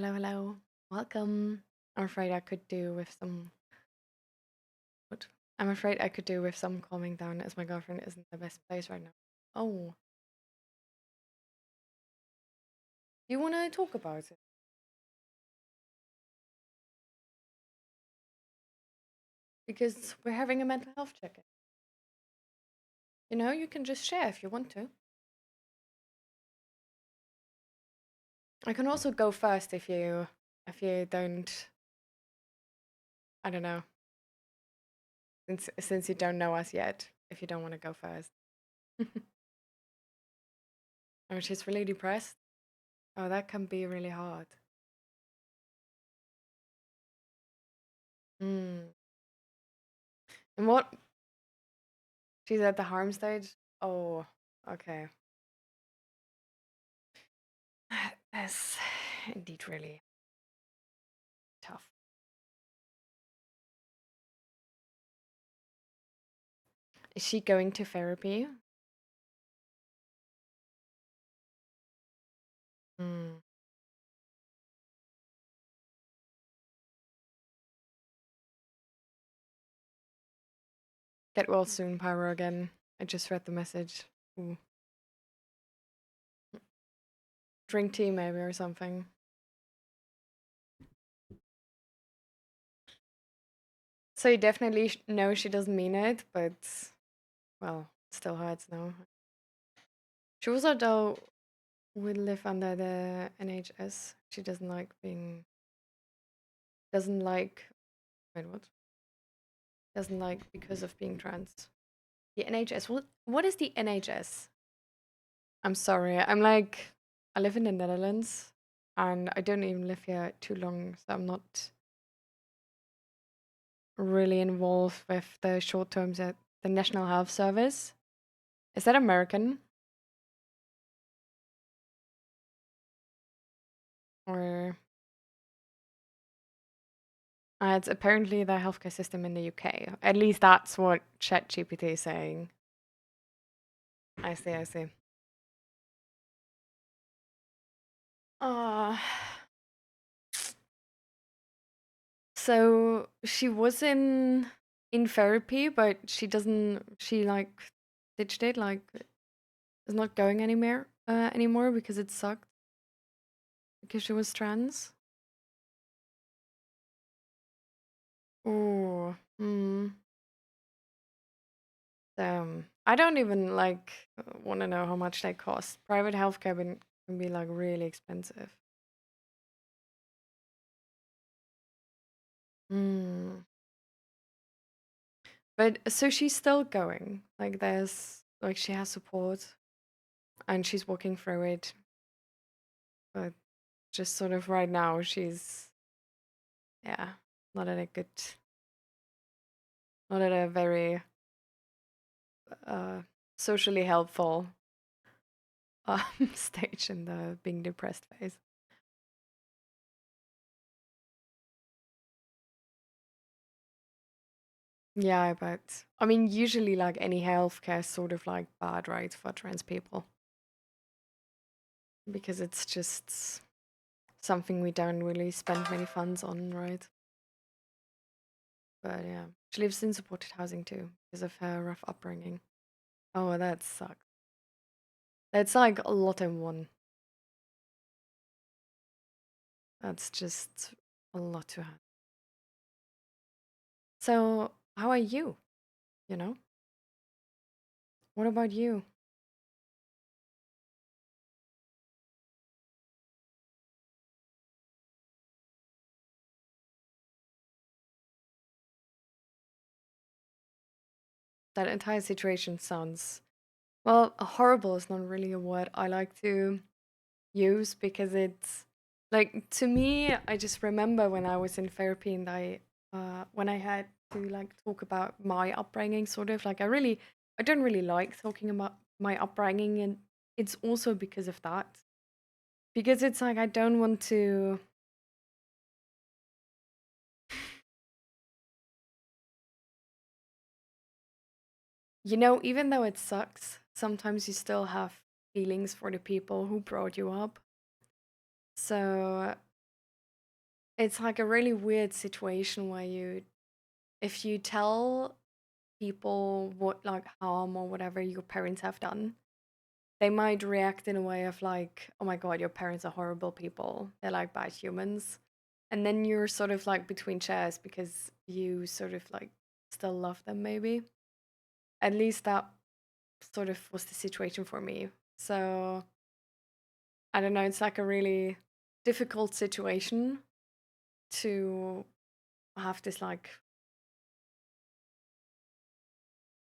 Hello, hello. Welcome. I'm afraid I could do with some. What? I'm afraid I could do with some calming down as my girlfriend isn't the best place right now. Oh, you want to talk about it? Because we're having a mental health check in. You know, you can just share if you want to. I can also go first if you don't. I don't know. Since you don't know us yet, if you don't want to go first. Oh, she's really depressed. Oh, that can be really hard. Hmm. And what? She's at the harm stage. Oh, okay. That's indeed really tough. Is she going to therapy? Mm. Get well soon, Pyro again. I just read the message. Ooh. Drink tea maybe or something. So you definitely know she doesn't mean it, but well, it still hurts now. She also though would live under the NHS. She doesn't like wait what? Doesn't like because of being trans. The NHS. What is the NHS? I'm sorry. I live in the Netherlands and I don't even live here too long, so I'm not really involved with the short terms at the National Health Service. Is that American? Or it's apparently the healthcare system in the UK. At least that's what ChatGPT is saying. I see, I see. Uh, so she was in therapy, but she like ditched it, like is not going anymore because it sucked because she was trans. Oh, I don't even want to know how much they cost. Private healthcare can be like really expensive. Mm. But so she's still going. Like there's like she has support and she's walking through it. But just sort of right now she's yeah, not at a good not at a very uh socially helpful stage in the being depressed phase. Yeah, but I mean usually like any healthcare is sort of like bad, right, for trans people. Because it's just something we don't really spend many funds on, right? But yeah, she lives in supported housing too because of her rough upbringing. Oh, that sucks. That's like a lot in one. That's just a lot to have. So, how are you? You know? What about you? That entire situation sounds, well, horrible is not really a word I like to use because it's like to me I just remember when I was in therapy and when I had to like talk about my upbringing sort of like I don't really like talking about my upbringing, and it's also because of that, because it's like I don't want to, you know, even though it sucks, sometimes you still have feelings for the people who brought you up. So it's like a really weird situation where if you tell people what like harm or whatever your parents have done, they might react in a way of like, oh my God, your parents are horrible people. They're like bad humans. And then you're sort of like between chairs because you sort of like still love them, maybe. At least that sort of was the situation for me. So I don't know, it's like a really difficult situation to have this like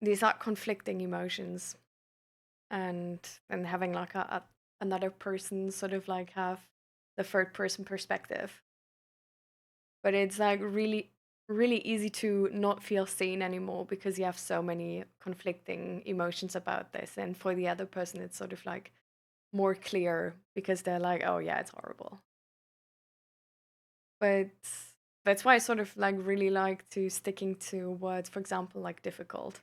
these are conflicting emotions and having like another person sort of like have the third person perspective, but it's like really easy to not feel seen anymore because you have so many conflicting emotions about this, and for the other person it's sort of like more clear because they're like, oh yeah, it's horrible. But that's why I sort of like really like to sticking to words, for example, like difficult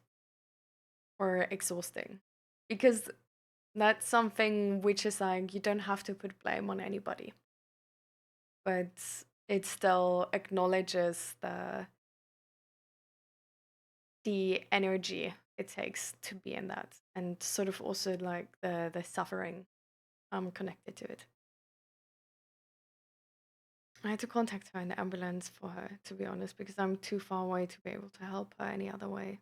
or exhausting, because that's something which is like you don't have to put blame on anybody, but it still acknowledges the energy it takes to be in that, and sort of also like the suffering connected to it. I had to contact her in the ambulance for her, to be honest, because I'm too far away to be able to help her any other way.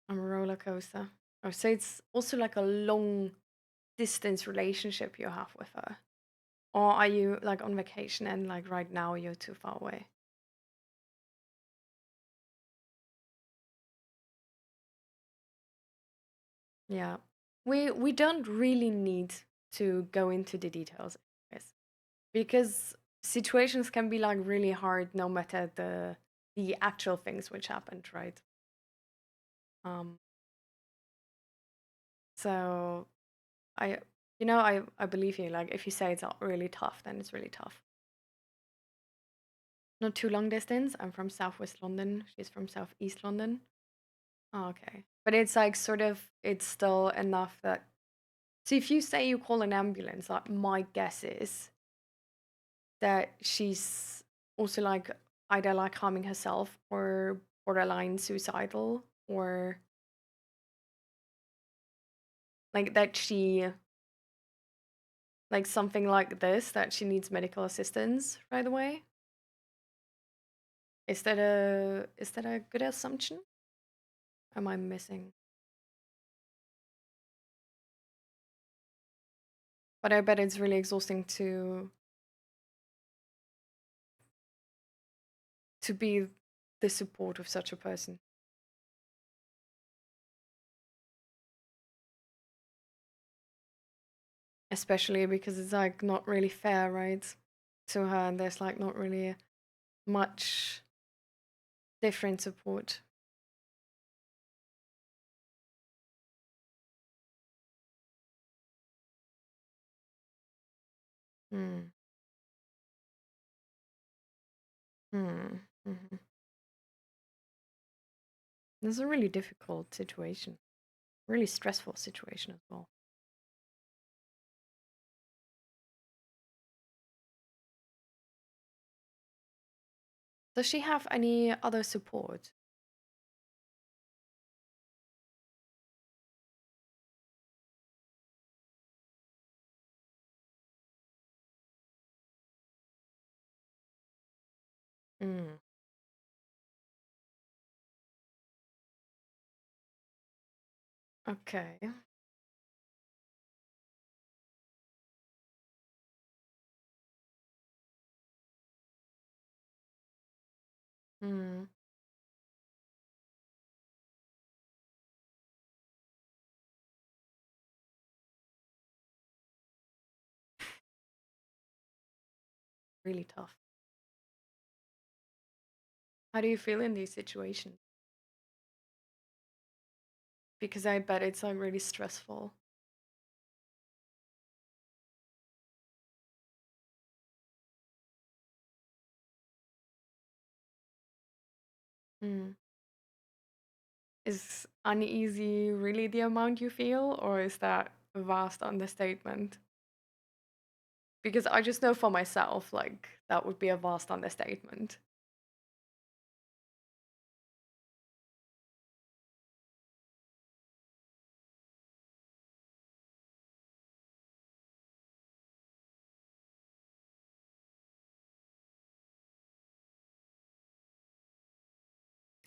I'm a roller coaster. Oh, so it's also like a long distance relationship you have with her. Or are you like on vacation and like right now you're too far away? Yeah. We don't really need to go into the details, yes, because situations can be like really hard no matter the actual things which happened, right? Um so I I believe you. Like if you say it's not really tough, then it's really tough. Not too long distance. I'm from Southwest London. She's from Southeast London. Oh, okay. But it's like sort of it's still enough that so if you say you call an ambulance, like my guess is that she's also like either like harming herself or borderline suicidal or like that she like something like this that she needs medical assistance right away. Is that a good assumption? Am I missing? But I bet it's really exhausting to be the support of such a person, especially because it's like not really fair, right? To her, and there's like not really much different support. Hmm. Hmm. Hmm. It's a really difficult situation, really stressful situation as well. Does she have any other support? Mm. Okay. Mm. Really tough. How do you feel in these situations? Because I bet it's like really stressful. Mm. Is uneasy really the amount you feel, or is that a vast understatement? because I just know for myself, like, that would be a vast understatement.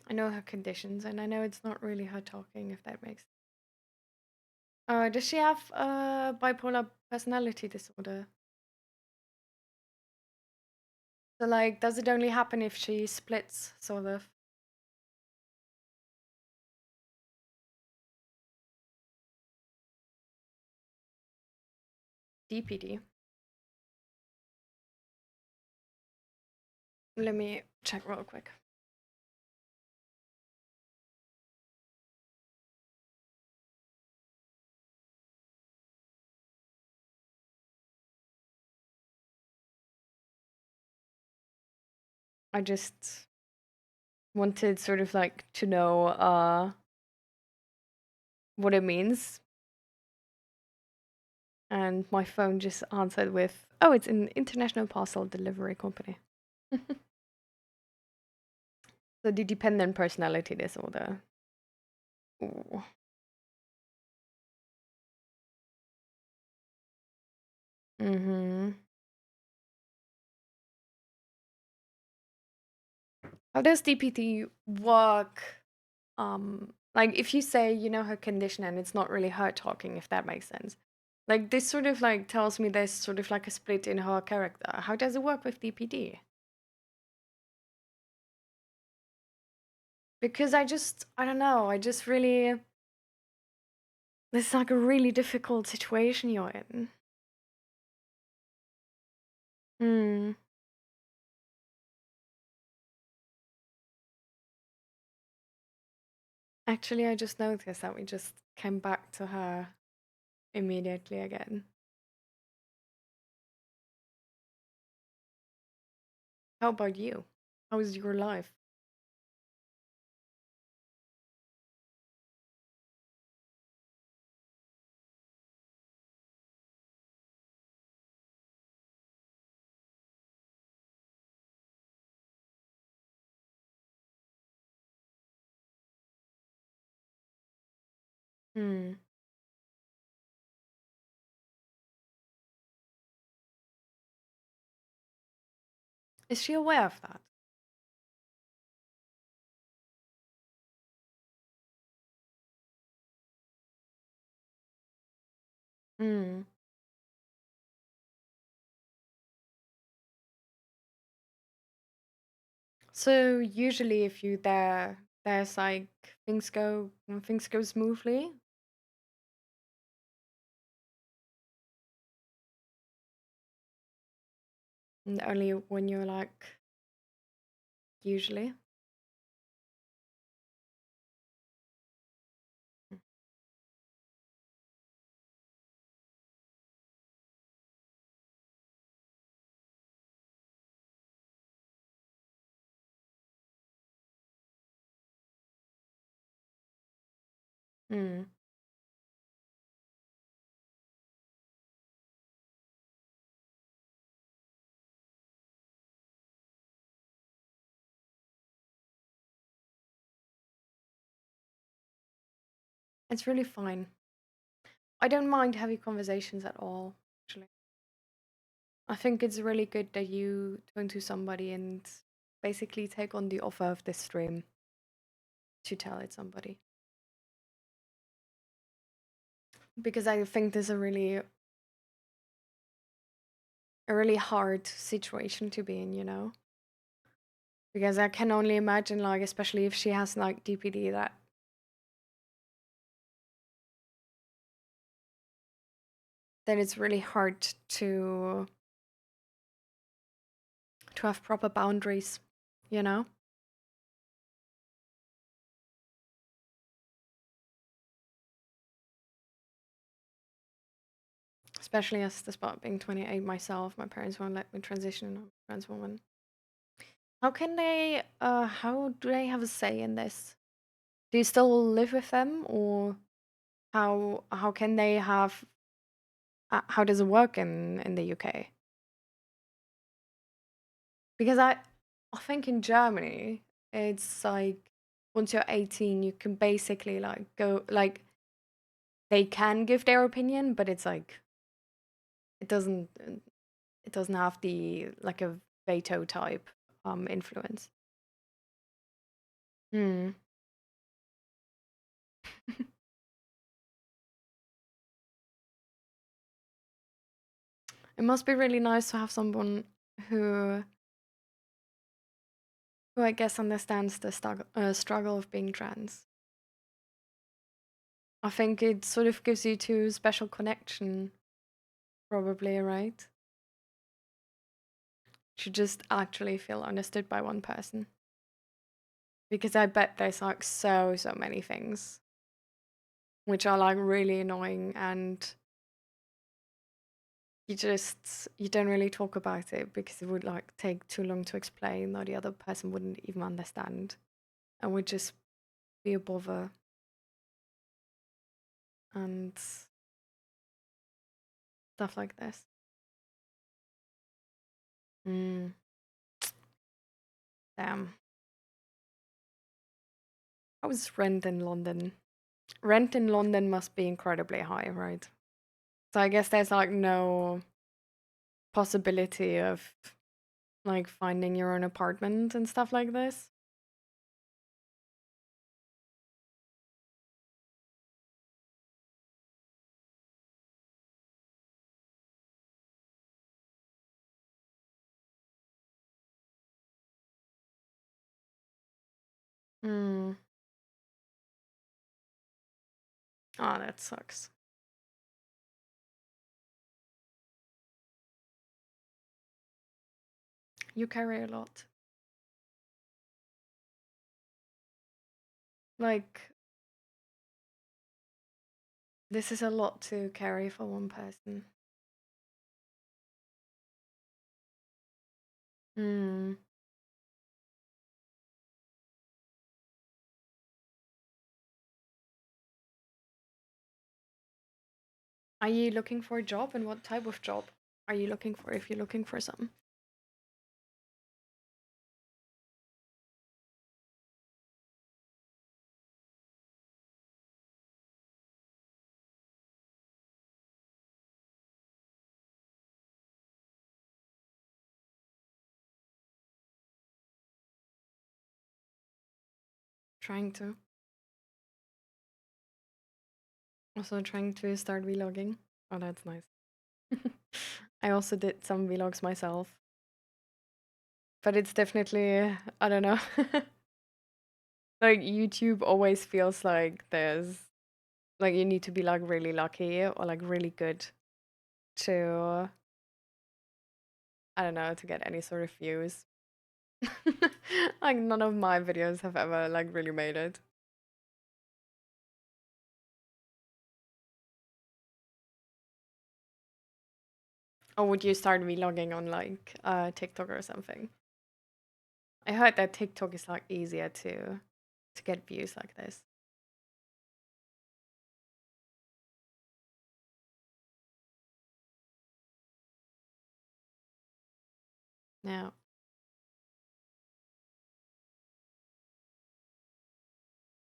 I know her conditions, and I know it's not really her talking, if that makes. Does she have bipolar personality disorder? So, like, does it only happen if she splits, sort of? DPD. Let me check real quick. I just wanted sort of like to know what it means, and my phone just answered with, "Oh, it's an international parcel delivery company." So the dependent personality disorder. Ooh. Mm-hmm. How does DPT work? Like if you say you know her condition and it's not really her talking, if that makes sense. Like this sort of like tells me there's sort of like a split in her character. How does it work with DPD? Because I don't know, I just really, this is like a really difficult situation you're in. Hmm. Actually, I just noticed that we just came back to her immediately again. How about you? How is your life? Hmm. Is she aware of that? Hmm. So usually, if you there's like things go smoothly, and only when you're like usually. Hmm. It's really fine. I don't mind heavy conversations at all. Actually, I think it's really good that you turn to somebody and basically take on the offer of this stream to tell it somebody, because I think this is a really hard situation to be in, you know? Because I can only imagine, like, especially if she has like DPD, that it's really hard to have proper boundaries, you know? Especially as despite being 28 myself, my parents won't let me transition. I'm a trans woman. How do they have a say in this? Do you still live with them, or how can they have how does it work in the UK? Because I think in Germany, it's like once you're 18, you can basically like go like they can give their opinion, but it's like it doesn't it doesn't have the like a veto type influence. Hmm. It must be really nice to have someone who who I guess understands the struggle of being trans. I think it sort of gives you to special connection, probably, right? To just actually feel understood by one person. Because I bet there's like so many things which are like really annoying and you don't really talk about it because it would like take too long to explain or the other person wouldn't even understand and would just be a bother and stuff like this. Mm, damn. How is rent in London? Rent in London must be incredibly high, right? So I guess there's like no possibility of like finding your own apartment and stuff like this. Mm. Oh, that sucks. You carry a lot. Like, this is a lot to carry for one person. Hmm. Are you looking for a job and what type of job are you looking for if you're looking for some? Trying to. Also trying to start vlogging. Oh, that's nice. I also did some vlogs myself, but it's definitely, I don't know. Like YouTube always feels like there's like you need to be like really lucky or like really good to I don't know to get any sort of views. Like none of my videos have ever like really made it. Or would you start vlogging on like TikTok or something? I heard that TikTok is like easier to get views like this. Yeah,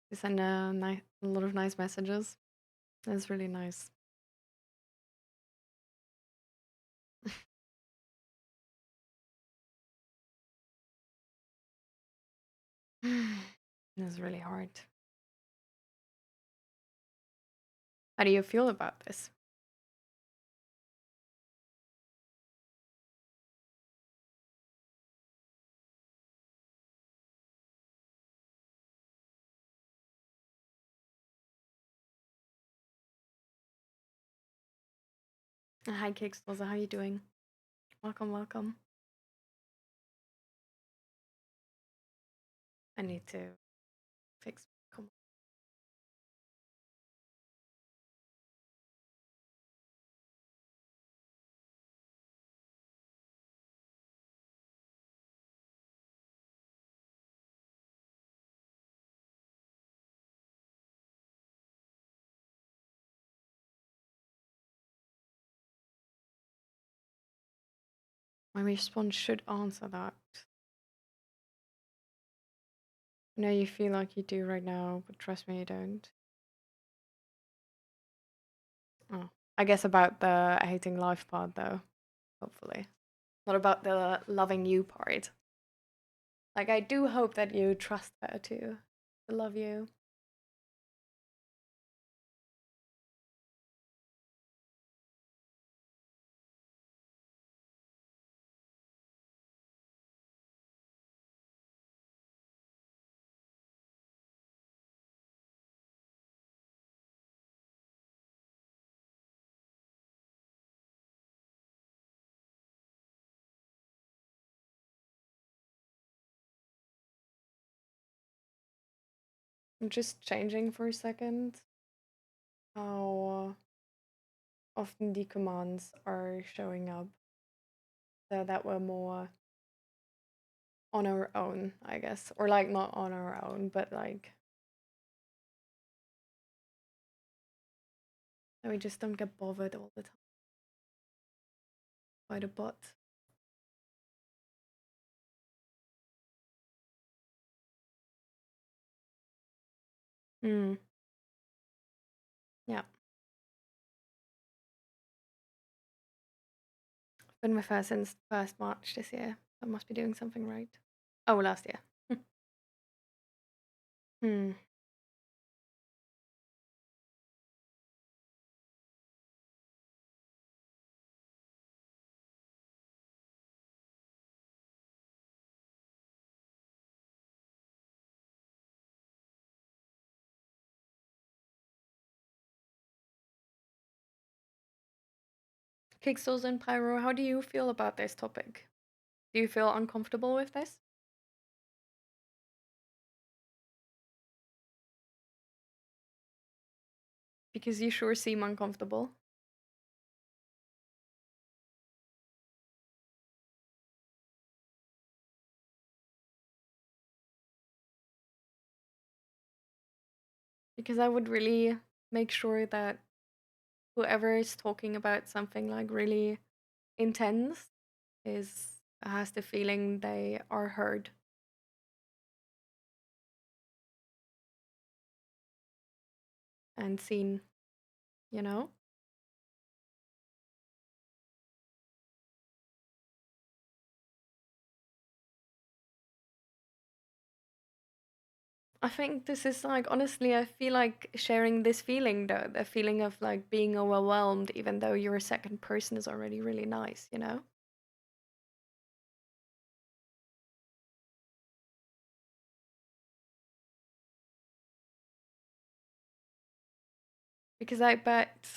you send a lot of nice messages. That's really nice. That's really hard. How do you feel about this? Hi, Kickstarter. How you doing? Welcome, welcome. I need to fix. Come My response should answer that. I know you feel like you do right now, but trust me, you don't. Oh, I guess about the hating life part, though, hopefully. Not about the loving you part. Like, I do hope that you trust her to love you. I'm just changing for a second how often the commands are showing up so that we're more on our own, I guess. Or like not on our own, but like that we just don't get bothered all the time by the bot. Mm, yeah. Been with her since 1st March this year. I must be doing something right. Oh, last year. Hmm. Kickstores and Pyro, how do you feel about this topic? Do you feel uncomfortable with this? Because you sure seem uncomfortable. Because I would really make sure that whoever is talking about something like really intense is has the feeling they are heard and seen, you know? I think this is like honestly, I feel like sharing this feeling though, the feeling of like being overwhelmed even though you're a second person is already really nice, you know? Because I bet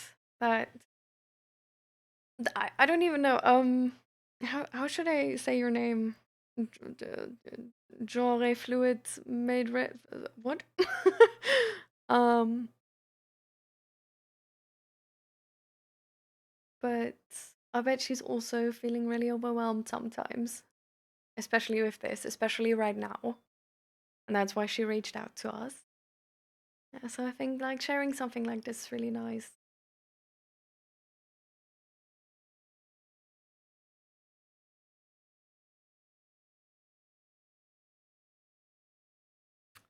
that I don't even know. How should I say your name? Genre fluid made red. What? um, but I bet she's also feeling really overwhelmed sometimes, especially with this, especially right now, and that's why she reached out to us. Yeah, so I think like sharing something like this is really nice.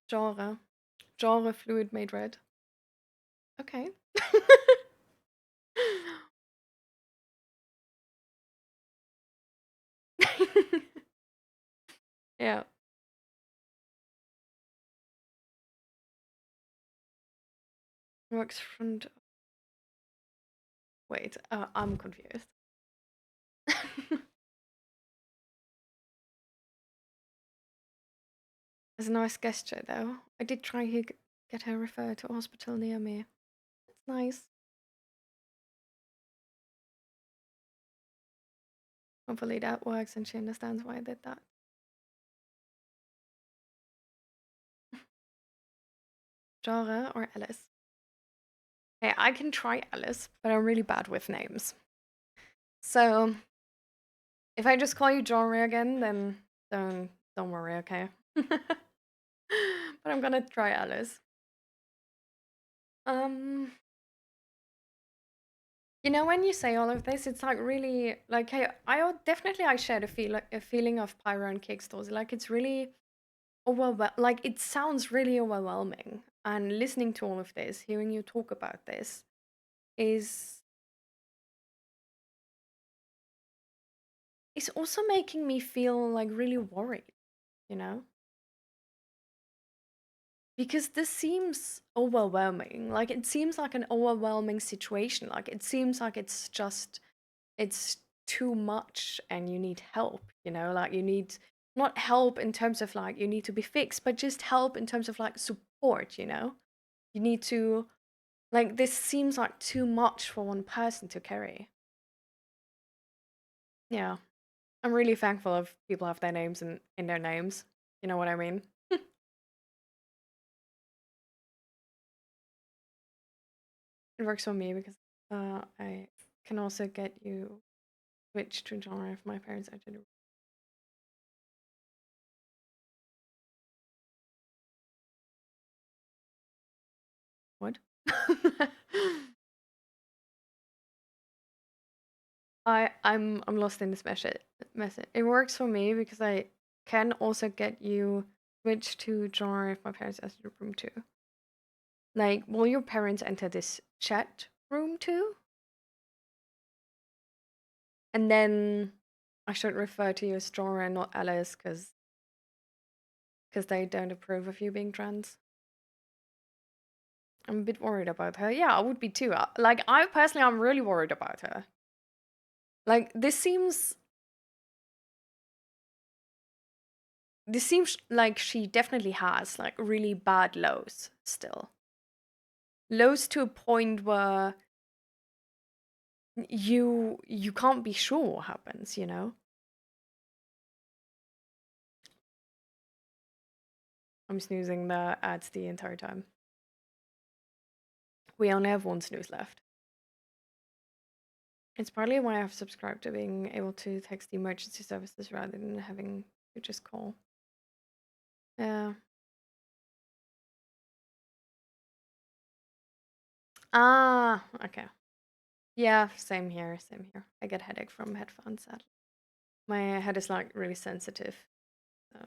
Genre, genre fluid made red. Okay. Yeah. Works front. Wait, I'm confused. As a nice gesture, though, I did try to get her referred to a hospital near me. It's nice. Hopefully that works and she understands why I did that. Jara or Alice? Hey, I can try Alice, but I'm really bad with names. So if I just call you Jara again, then don't worry, okay? But I'm gonna try Alice. Um, you know, when you say all of this, it's like really like hey, definitely I shared a feeling of Pyro and Kickstores. Like it's really like it sounds really overwhelming. And listening to all of this, hearing you talk about this is it's also making me feel like really worried, you know? Because this seems overwhelming. Like it seems like an overwhelming situation. Like it seems like it's too much and you need help, you know? Like you need not help in terms of like you need to be fixed, but just help in terms of like support, you know? You need to like this seems like too much for one person to carry. Yeah. I'm really thankful if people have their names in their names. You know what I mean? It works for me because I can also get you switched to genre if my parents actually would. I'm lost in this message. It works for me because I can also get you switched to genre if my parents enter the room too. Like, will your parents enter this chat room too? And then I should refer to you as genre and not Alice because they don't approve of you being trans. I'm a bit worried about her. Yeah, I would be too. Like, I personally, I'm really worried about her. Like, this seems like she definitely has like really bad lows still. Lows to a point where you can't be sure what happens, you know? I'm snoozing the ads the entire time. We only have one snooze left. It's partly why I've subscribed to being able to text the emergency services rather than having to just call. Yeah. Ah, okay. Yeah, same here, same here. I get headache from headphones, sadly. My head is like really sensitive. So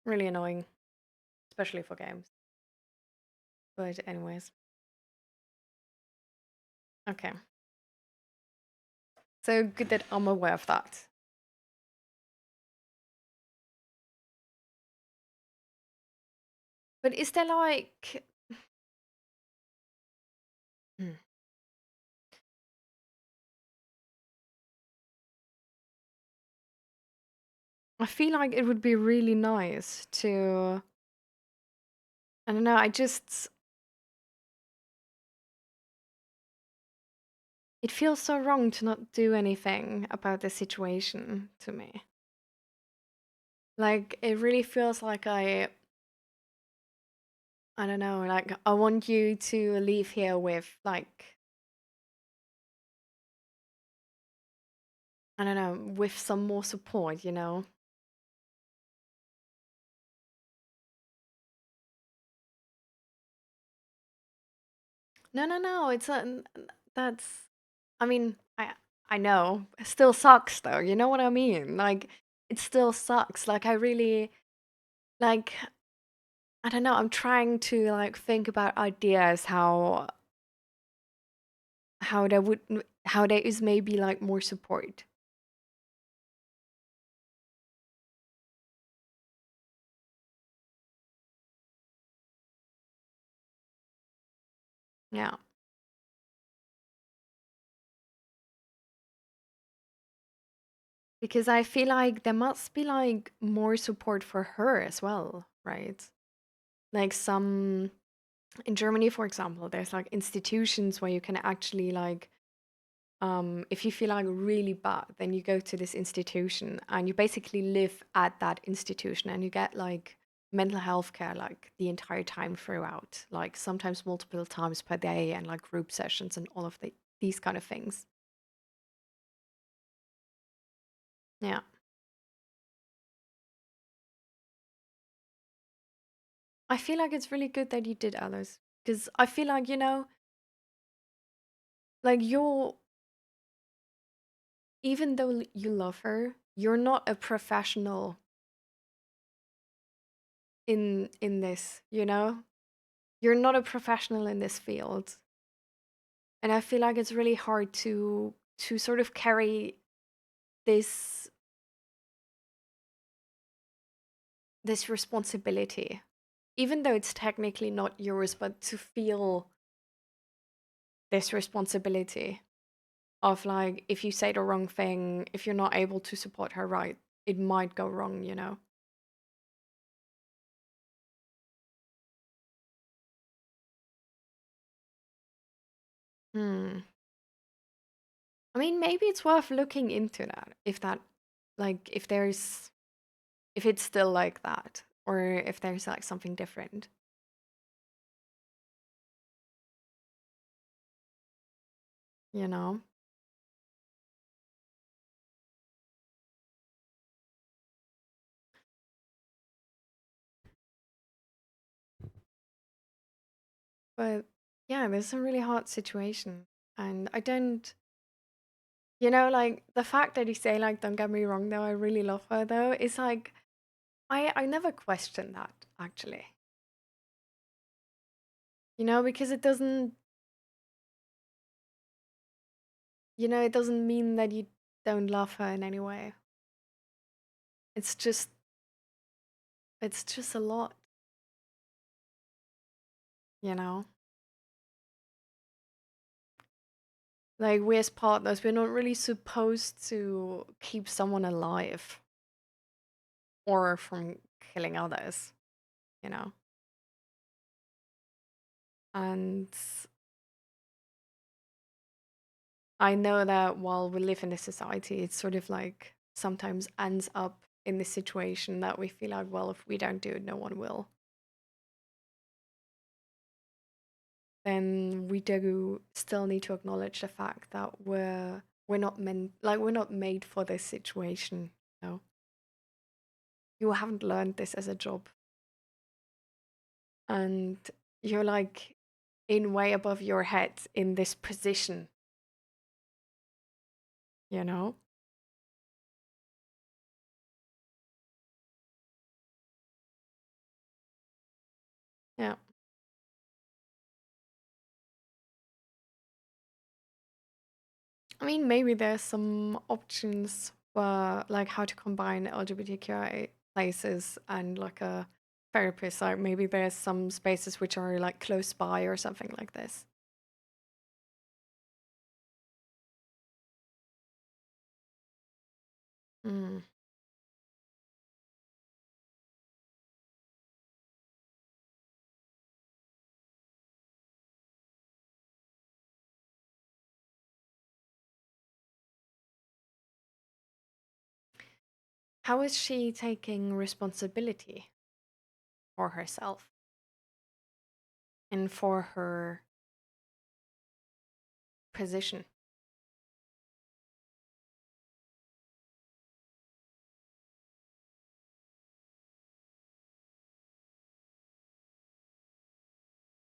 really annoying, especially for games. But anyways, okay. So good that I'm aware of that. But is there like Hmm. I feel like it would be really nice to I don't know, it feels so wrong to not do anything about the situation to me. Like it really feels like I don't know, like I want you to leave here with like I don't know, with some more support, you know? No, no, no. That's. I mean, I know. It still sucks though. You know what I mean? Like, it still sucks. Like, I really like. I don't know. I'm trying to like think about ideas how there would how there is maybe like more support. Yeah, because I feel like there must be like more support for her as well, right? Like some in Germany, for example, there's like institutions where you can actually like if you feel like really bad, then you go to this institution and you basically live at that institution and you get like mental health care like the entire time throughout, like sometimes multiple times per day and like group sessions and all of these kind of things. Yeah. I feel like it's really good that you did, Alice, because I feel like, you know, like even though you love her, you're not a professional in this, you know? You're not a professional in this field. And I feel like it's really hard to sort of carry this this responsibility, even though it's technically not yours, but to feel this responsibility of like if you say the wrong thing, if you're not able to support her right, it might go wrong, you know? Hmm. I mean, maybe it's worth looking into that if that, like, if it's still like that, or if there's like something different, you know? But yeah, this is a really hard situation. And I don't, you know, like the fact that you say, like, don't get me wrong, though, I really love her, though, it's like, I never question that, actually, you know, because it doesn't, you know, it doesn't mean that you don't love her in any way. It's just, it's just a lot, you know? Like, we as partners, we're not really supposed to keep someone alive or from killing others, you know? And I know that while we live in this society, it's sort of like sometimes ends up in this situation that we feel like, well, if we don't do it, no one will. Then we do still need to acknowledge the fact that we're not meant like we're not made for this situation. You know, you haven't learned this as a job, and you're like in way above your head in this position. You know, yeah. I mean, maybe there's some options for like how to combine LGBTQI places and like a therapist. Like maybe there's some spaces which are like close by or something like this. Mm. How is she taking responsibility for herself and for her position?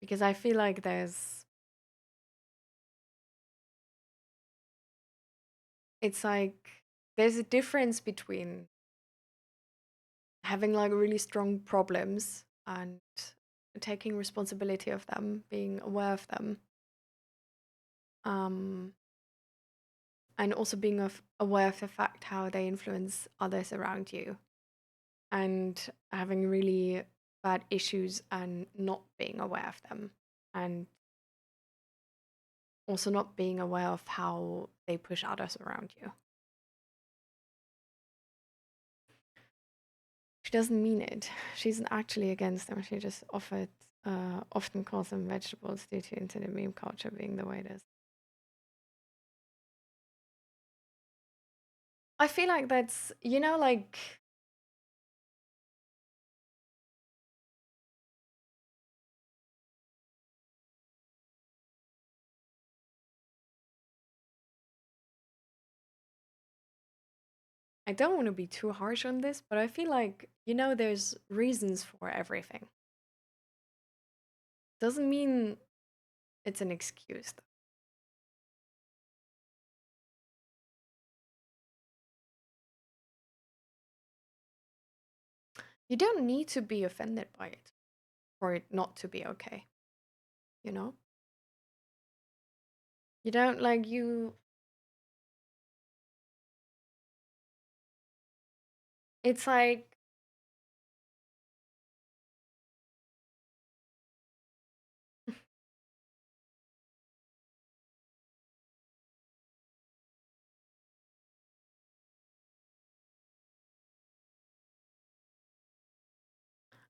Because I feel like it's like there's a difference between having like really strong problems and taking responsibility of them, being aware of them, um, and also being aware of the fact how they influence others around you, and having really bad issues and not being aware of them, and also not being aware of how they push others around you. She doesn't mean it. She's not actually against them. She just often calls them vegetables due to internet meme culture being the way it is. I feel like that's, you know, like, I don't want to be too harsh on this, but I feel like, you know, there's reasons for everything. Doesn't mean it's an excuse. You don't need to be offended by it for it not to be okay, you know? You don't like you it's like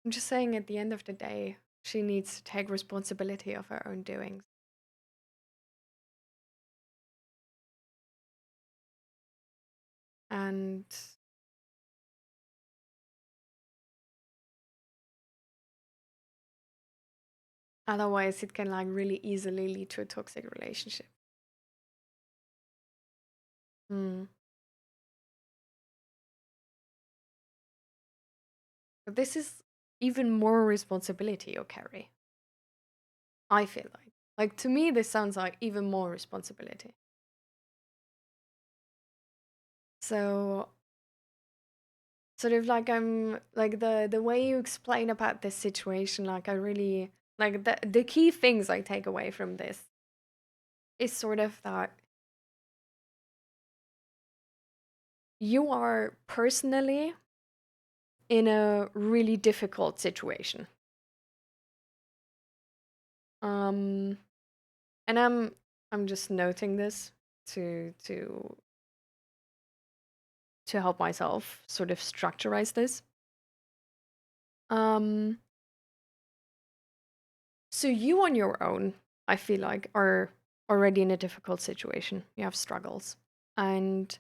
I'm just saying at the end of the day, she needs to take responsibility of her own doings. And otherwise it can like really easily lead to a toxic relationship. Mm. But this is even more responsibility you carry. I feel like. Like to me this sounds like even more responsibility. So sort of like I'm like the way you explain about this situation, like I really like the key things I take away from this is sort of that you are personally in a really difficult situation. Um and I'm just noting this to to help myself sort of structurize this. Um so you on your own, I feel like are already in a difficult situation. You have struggles. And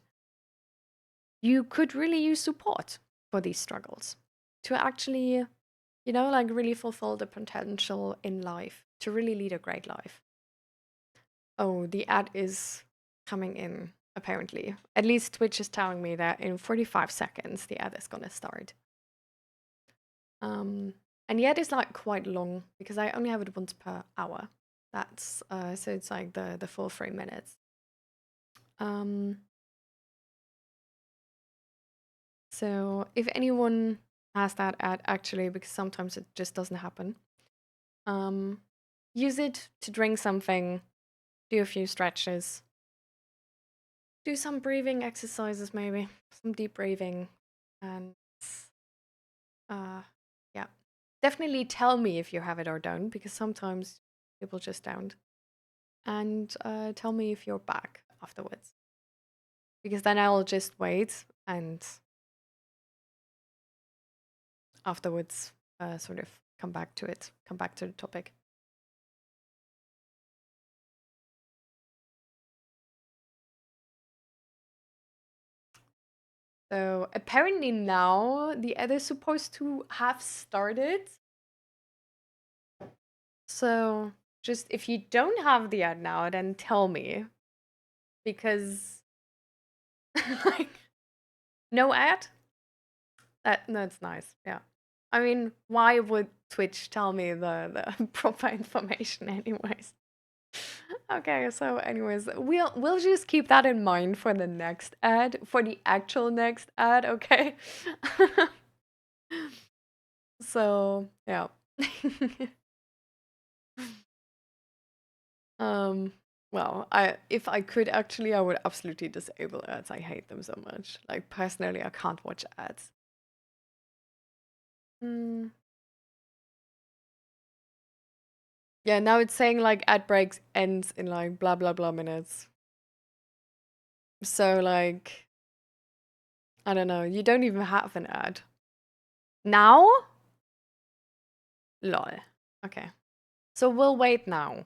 you could really use support for these struggles to actually, you know, like really fulfill the potential in life, to really lead a great life. Oh, the ad is coming in, apparently. At least Twitch is telling me that in 45 seconds the ad is gonna start. Um, and the ad is like quite long because I only have it once per hour. That's so it's like the full 3 minutes. Um, so if anyone has that ad actually, because sometimes it just doesn't happen, um, use it to drink something, do a few stretches, do some breathing exercises, maybe some deep breathing, and uh, yeah, definitely tell me if you have it or don't, because sometimes people just don't. And tell me if you're back afterwards, because then I'll just wait and afterwards sort of come back to it, come back to the topic. So apparently now the ad is supposed to have started. So just if you don't have the ad now, then tell me because like no ad. That's nice. Yeah. I mean, why would Twitch tell me the proper information anyways? Okay, so anyways, we'll just keep that in mind for the next ad, for the actual next ad, okay? So, yeah. Um, well, I if I could actually, I would absolutely disable ads. I hate them so much. Like personally, I can't watch ads. Mm. Yeah, now it's saying like ad breaks ends in like blah blah blah minutes. So like I don't know, you don't even have an ad. Now? Lol. Okay. So we'll wait now.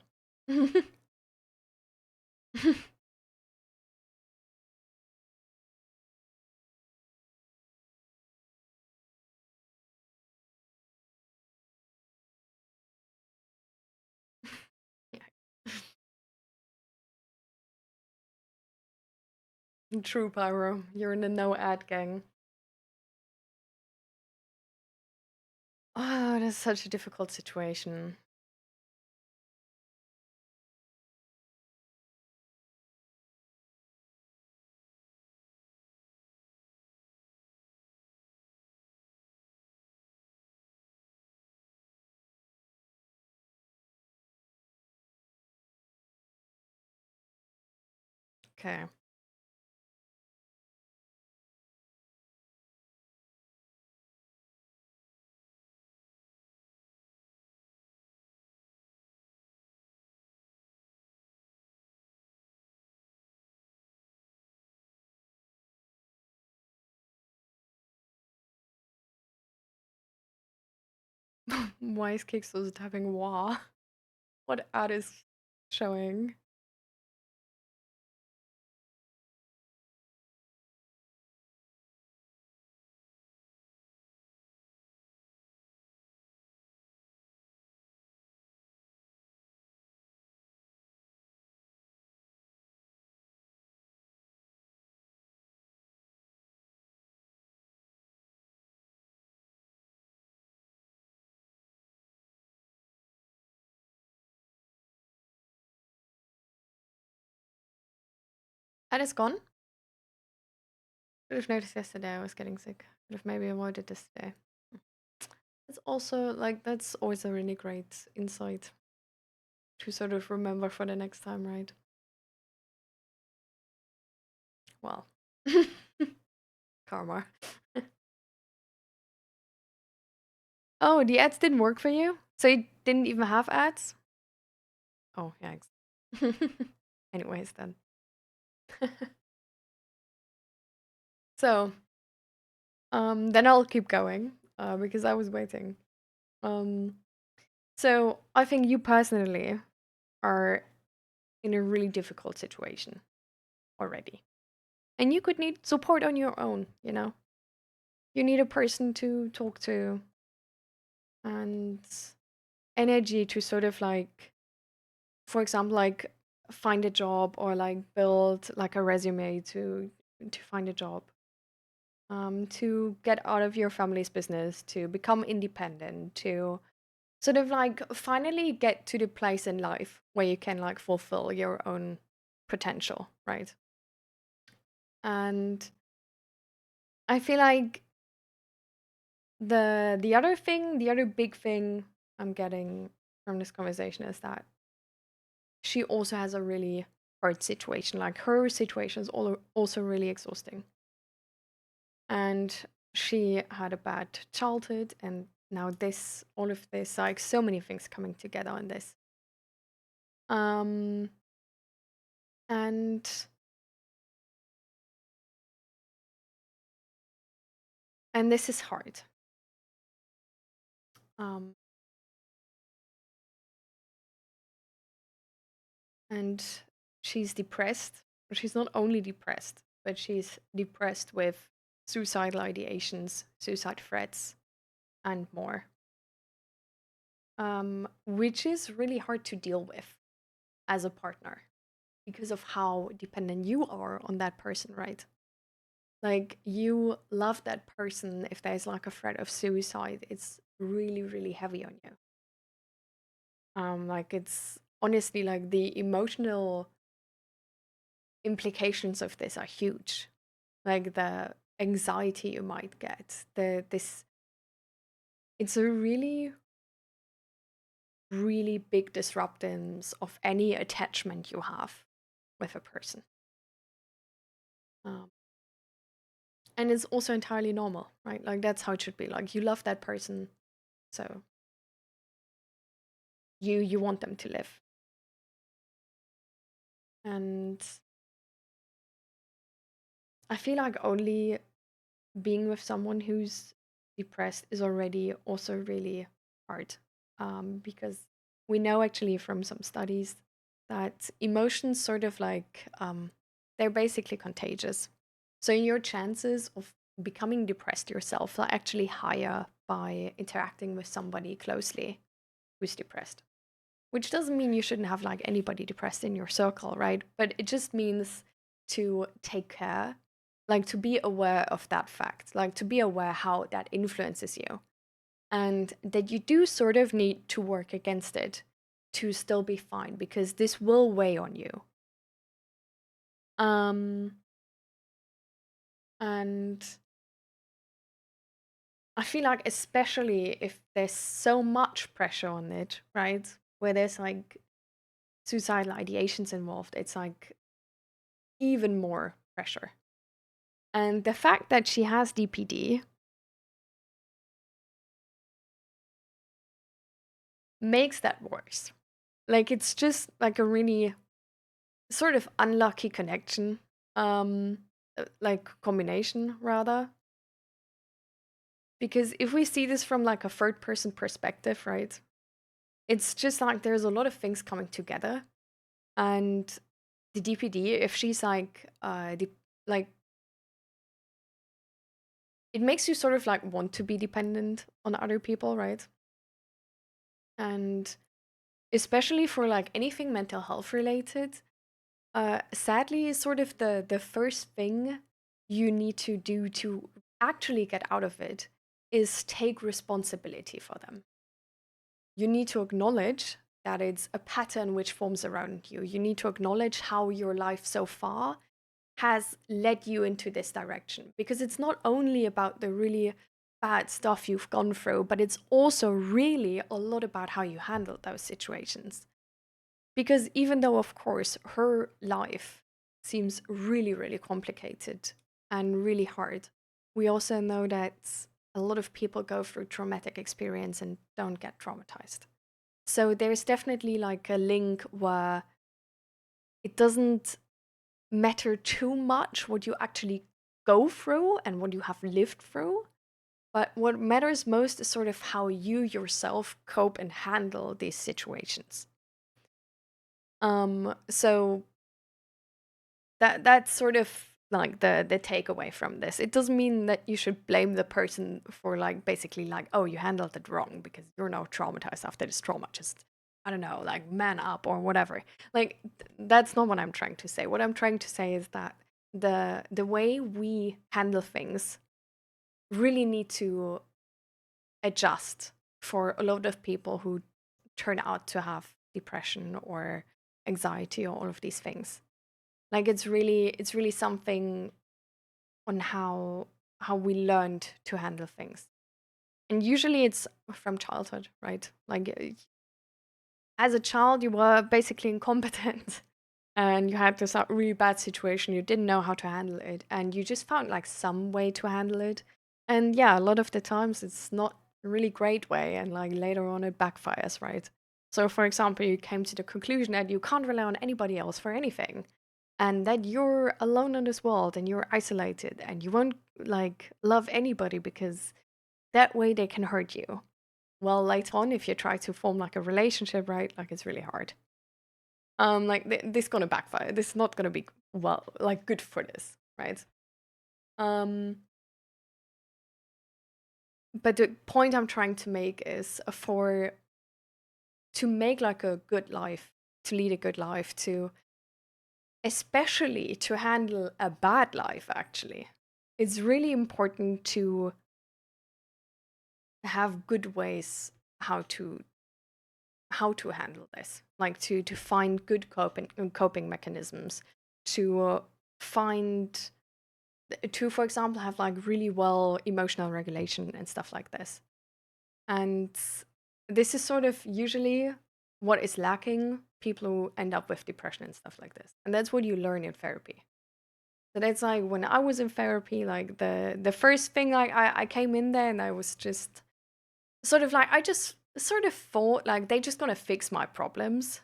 True, Pyro. You're in the no ad gang. Oh, that's such a difficult situation. Okay. Why is Kickstars having wah? What ad is showing? Ad is gone? Should have noticed yesterday I was getting sick. Could have maybe avoided this today. It's also like that's always a really great insight to sort of remember for the next time, right? Well, karma. Oh, the ads didn't work for you? So you didn't even have ads? Oh, yikes. Anyways, then. So, then I'll keep going, because I was waiting. Um, so I think you personally are in a really difficult situation already. And you could need support on your own, you know? You need a person to talk to and energy to sort of like, for example, like find a job or like build like a resume to find a job. To get out of your family's business, to become independent, to sort of like finally get to the place in life where you can like fulfill your own potential, right? And I feel like the other big thing I'm getting from this conversation is that she also has a really hard situation. Like her situation is also really exhausting. And she had a bad childhood, and now this, all of this, like so many things coming together on this. Um, and and this is hard. Um, and she's depressed. She's not only depressed, but she's depressed with suicidal ideations, suicide threats, and more. Which is really hard to deal with as a partner because of how dependent you are on that person, right? Like you love that person. If there's like a threat of suicide, it's really, really heavy on you. Like it's honestly like the emotional implications of this are huge. Like the anxiety you might get, the this it's a really, really big disruptance of any attachment you have with a person. Um, and it's also entirely normal, right? Like that's how it should be. Like you love that person, so you want them to live. And I feel like only being with someone who's depressed is already also really hard, because we know actually from some studies that emotions sort of like they're basically contagious. So your chances of becoming depressed yourself are actually higher by interacting with somebody closely who's depressed. Which doesn't mean you shouldn't have like anybody depressed in your circle, right? But it just means to take care, like to be aware of that fact, like to be aware how that influences you, and that you do sort of need to work against it to still be fine because this will weigh on you. Um, and I feel like, especially if there's so much pressure on it, right? Where there's like suicidal ideations involved, it's like even more pressure. And the fact that she has DPD makes that worse. Like, it's just like a really sort of unlucky connection, like combination rather. Because if we see this from like a third person perspective, right? It's just like there's a lot of things coming together, and the DPD, if she's like, like it makes you sort of like want to be dependent on other people, right? And especially for like anything mental health related, sadly, is sort of the first thing you need to do to actually get out of it is take responsibility for them. You need to acknowledge that it's a pattern which forms around you. You need to acknowledge how your life so far has led you into this direction, because it's not only about the really bad stuff you've gone through, but it's also really a lot about how you handled those situations. Because even though, of course, her life seems really, really complicated and really hard, we also know that a lot of people go through traumatic experience and don't get traumatized. So there's definitely like a link where it doesn't matter too much what you actually go through and what you have lived through. But what matters most is sort of how you yourself cope and handle these situations. So that's sort of like the takeaway from this. It doesn't mean that you should blame the person for like basically like, oh, you handled it wrong because you're now traumatized after this trauma. Just, I don't know, like man up or whatever. Like that's not what I'm trying to say. What I'm trying to say is that the way we handle things really need to adjust for a lot of people who turn out to have depression or anxiety or all of these things. Like it's really something on how we learned to handle things. And usually it's from childhood, right? Like as a child you were basically incompetent and you had this really bad situation, you didn't know how to handle it, and you just found like some way to handle it. And yeah, a lot of the times it's not a really great way, and like later on it backfires, right? So for example, you came to the conclusion that you can't rely on anybody else for anything, and that you're alone in this world and you're isolated and you won't like love anybody because that way they can hurt you. Well, later on, if you try to form like a relationship, right, like it's really hard. Like this gonna backfire. This is not gonna be well, like good for this, right? Um, but the point I'm trying to make is for to make like a good life, to lead a good life, to especially to handle a bad life. Actually, it's really important to have good ways how to handle this, like to find good coping mechanisms, to find to, for example, have like really well emotional regulation and stuff like this. And this is sort of usually what is lacking people who end up with depression and stuff like this. And that's what you learn in therapy. So that's like when I was in therapy, like the first thing, like I came in there and I was just sort of like I just sort of thought like they just gonna fix my problems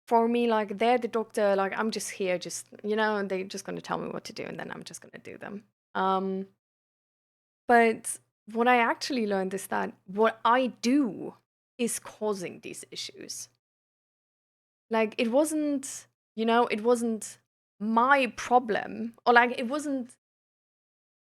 for me. Like they're the doctor, like I'm just here, just they're just gonna tell me what to do and then I'm just gonna do them. But what I actually learned is that what I do is causing these issues. Like it wasn't my problem, or like it wasn't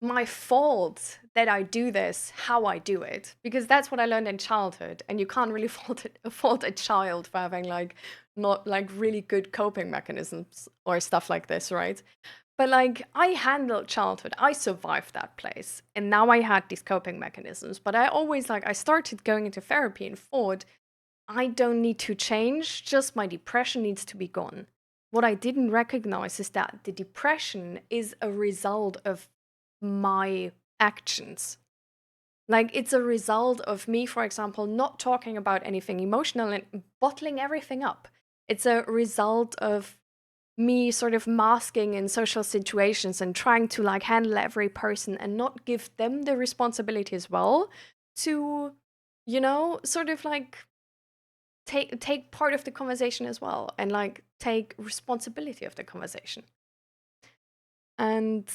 my fault that I do this, how I do it, because that's what I learned in childhood, and you can't really fault a child for having like not like really good coping mechanisms or stuff like this, right? But like I handled childhood, I survived that place, and now I had these coping mechanisms. But I always like I started going into therapy and thought I don't need to change, just my depression needs to be gone. What I didn't recognize is that the depression is a result of my actions. Like it's a result of me, for example, not talking about anything emotional and bottling everything up. It's a result of me sort of masking in social situations and trying to like handle every person and not give them the responsibility as well to, sort of like take part of the conversation as well and like take responsibility of the conversation. And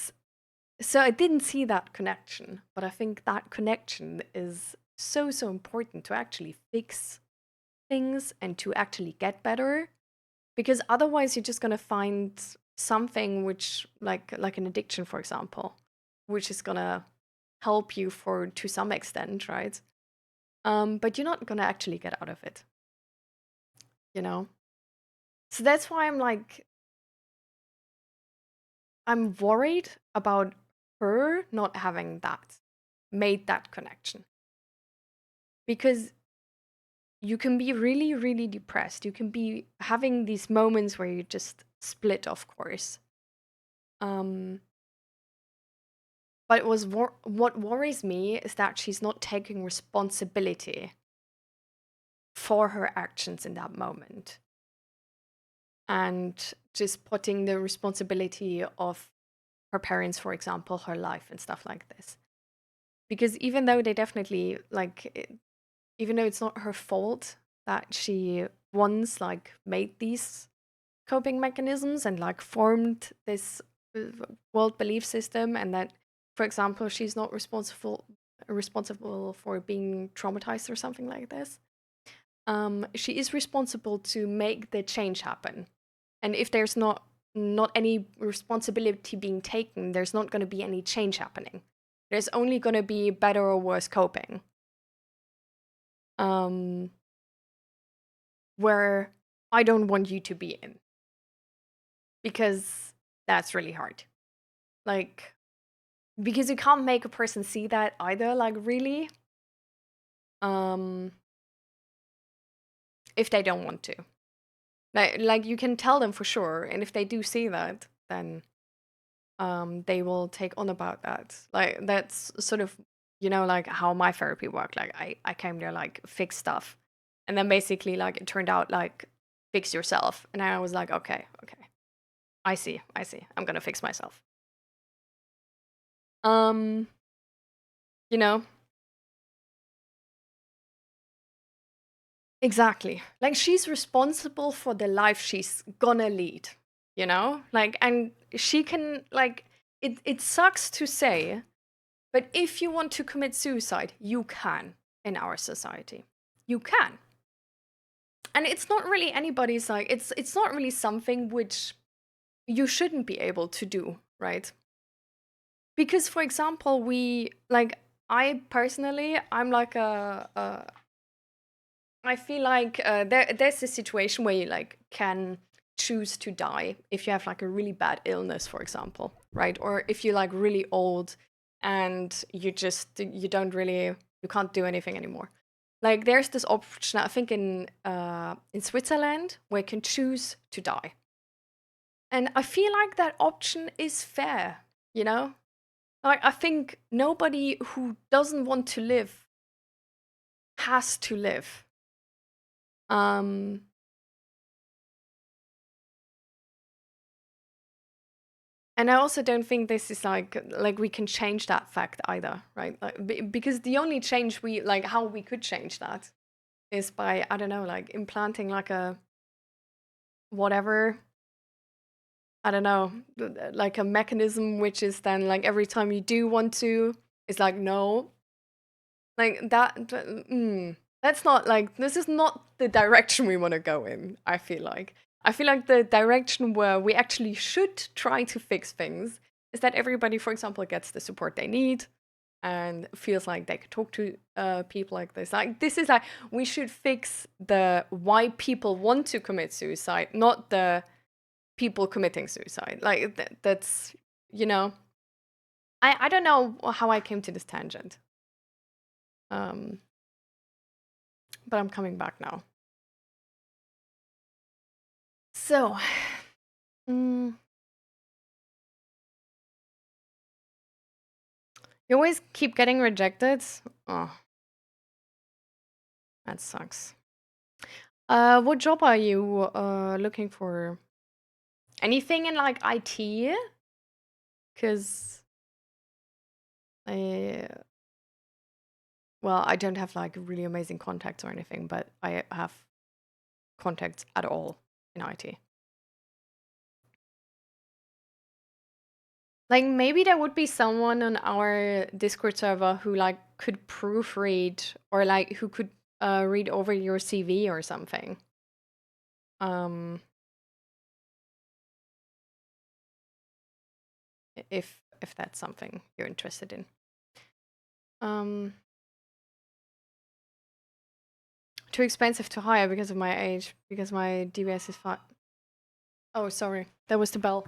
so I didn't see that connection, but I think that connection is so, so important to actually fix things and to actually get better, because otherwise you're just going to find something which like an addiction, for example, which is going to help you for to some extent, right? But you're not going to actually get out of it, you know? So that's why I'm worried about her not having that, made that connection. Because you can be really, really depressed. You can be having these moments where you just split, of course. Um, but what worries me is that she's not taking responsibility for her actions in that moment and just putting the responsibility of her parents, for example, her life and stuff like this. Because even though they definitely even though it's not her fault that she once like made these coping mechanisms and like formed this uh, world belief system, and that, for example, she's not responsible for being traumatized or something like this. She is responsible to make the change happen, and if there's not any responsibility being taken, there's not going to be any change happening. There's only going to be better or worse coping. um where I don't want you to be in, because that's really hard. Like, because you can't make a person see that either, like, really, um if they don't want to. Like you can tell them for sure, and if they do see that, then they will take on about that. Like, that's sort of, like how my therapy worked. Like, I came there like fix stuff, and then basically like it turned out like fix yourself, and I was like, okay, I see, I'm gonna fix myself. um you know Exactly. Like, she's responsible for the life she's gonna lead, Like, and she can, like, it sucks to say, but if you want to commit suicide, you can in our society. You can. And it's not really anybody's, like, it's not really something which you shouldn't be able to do, right? Because, for example, I personally, I'm like I feel like there's a situation where you like can choose to die if you have like a really bad illness, for example, right? Or if you're like really old and you don't really, you can't do anything anymore. Like, there's this option, I think, in Switzerland, where you can choose to die, and I feel like that option is fair. You know, like, I think nobody who doesn't want to live has to live. Um, And I also don't think this is like we can change that fact either, right? Like, because the only change we like how we could change that is by, I don't know, like implanting like a whatever, I don't know, like a mechanism which is then like every time you do want to, it's like no, like that. That's not like, this is not the direction we want to go in. I feel like the direction where we actually should try to fix things is that everybody, for example, gets the support they need and feels like they could talk to people like this. Like, this is like, we should fix the why people want to commit suicide, not the people committing suicide. Like, that's, you know, I don't know how I came to this tangent. Um, but I'm coming back now. So, mm, you always keep getting rejected. Oh, that sucks. What job are you looking for? Anything in like IT, because I well, I don't have like really amazing contacts or anything, but I have contacts at all in IT. Like maybe there would be someone on our Discord server who like could proofread or like who could read over your CV or something. Um, if that's something you're interested in. Um, Too expensive to hire because of my age, because my DBS is fine. Oh, sorry, that was the bell.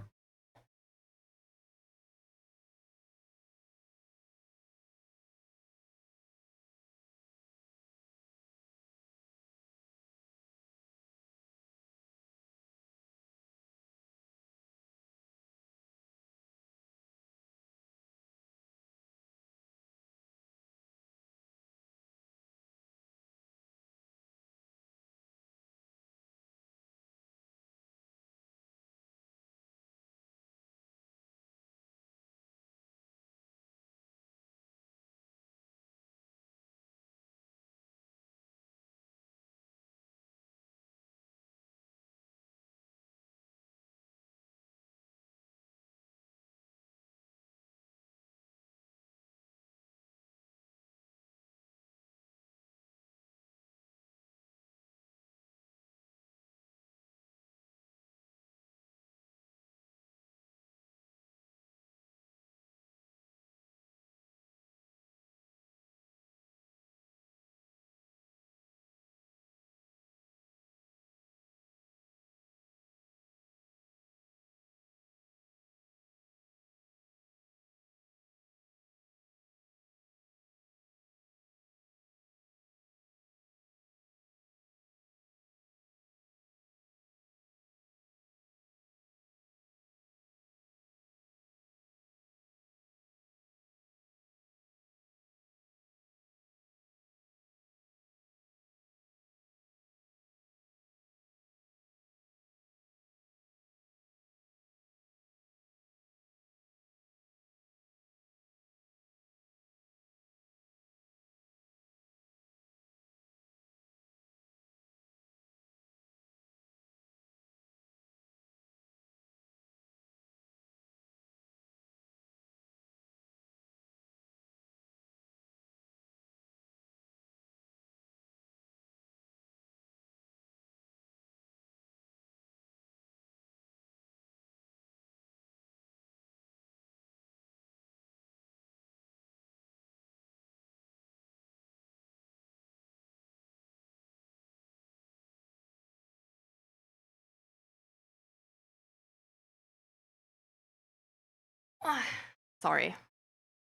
Sorry,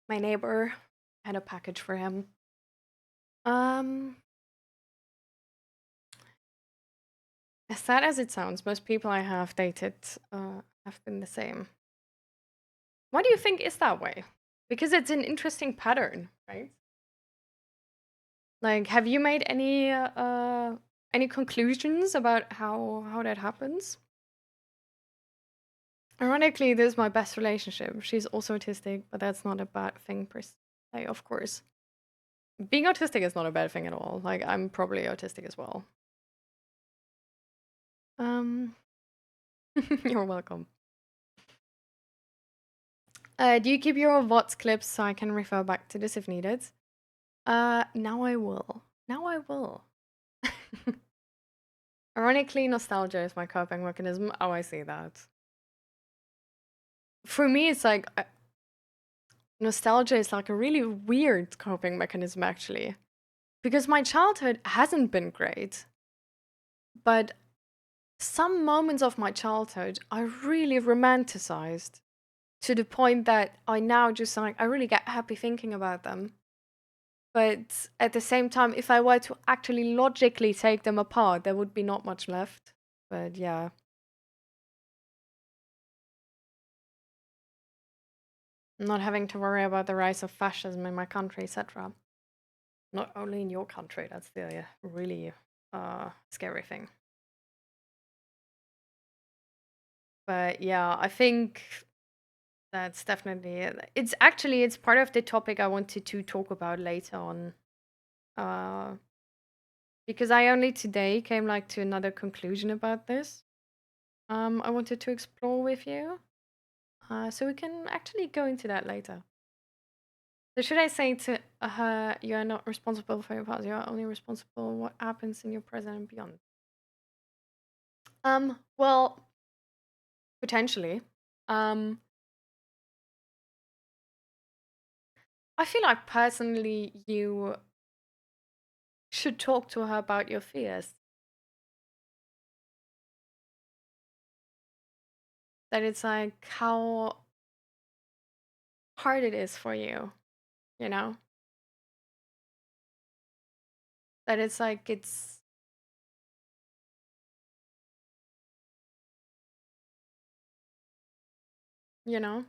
my neighbor had a package for him. Um, as sad as it sounds, most people I have dated have been the same. Why do you think is that way? Because it's an interesting pattern, right? Like, have you made any conclusions about how that happens? Ironically, this is my best relationship. She's also autistic, but that's not a bad thing per se, of course. Being autistic is not a bad thing at all. Like, I'm probably autistic as well. Um, you're welcome. Do you keep your VOTS clips so I can refer back to this if needed? Now I will. Now I will. Ironically, nostalgia is my coping mechanism. Oh, I see that. For me, it's like nostalgia is like a really weird coping mechanism, actually. Because my childhood hasn't been great, but some moments of my childhood I really romanticized to the point that I now just like, I really get happy thinking about them. But at the same time, if I were to actually logically take them apart, there would be not much left. But yeah. Not having to worry about the rise of fascism in my country, etc. Not only in your country, that's the really scary thing. But yeah, I think that's definitely it. It's actually it's part of the topic I wanted to talk about later on. Uh, because I only today came like to another conclusion about this. I wanted to explore with you. So we can actually go into that later. So should I say to her, you are not responsible for your past, you are only responsible what happens in your present and beyond? Well, potentially. Um, I feel like personally you should talk to her about your fears. That it's like how hard it is for you, you know? That it's like it's, you know?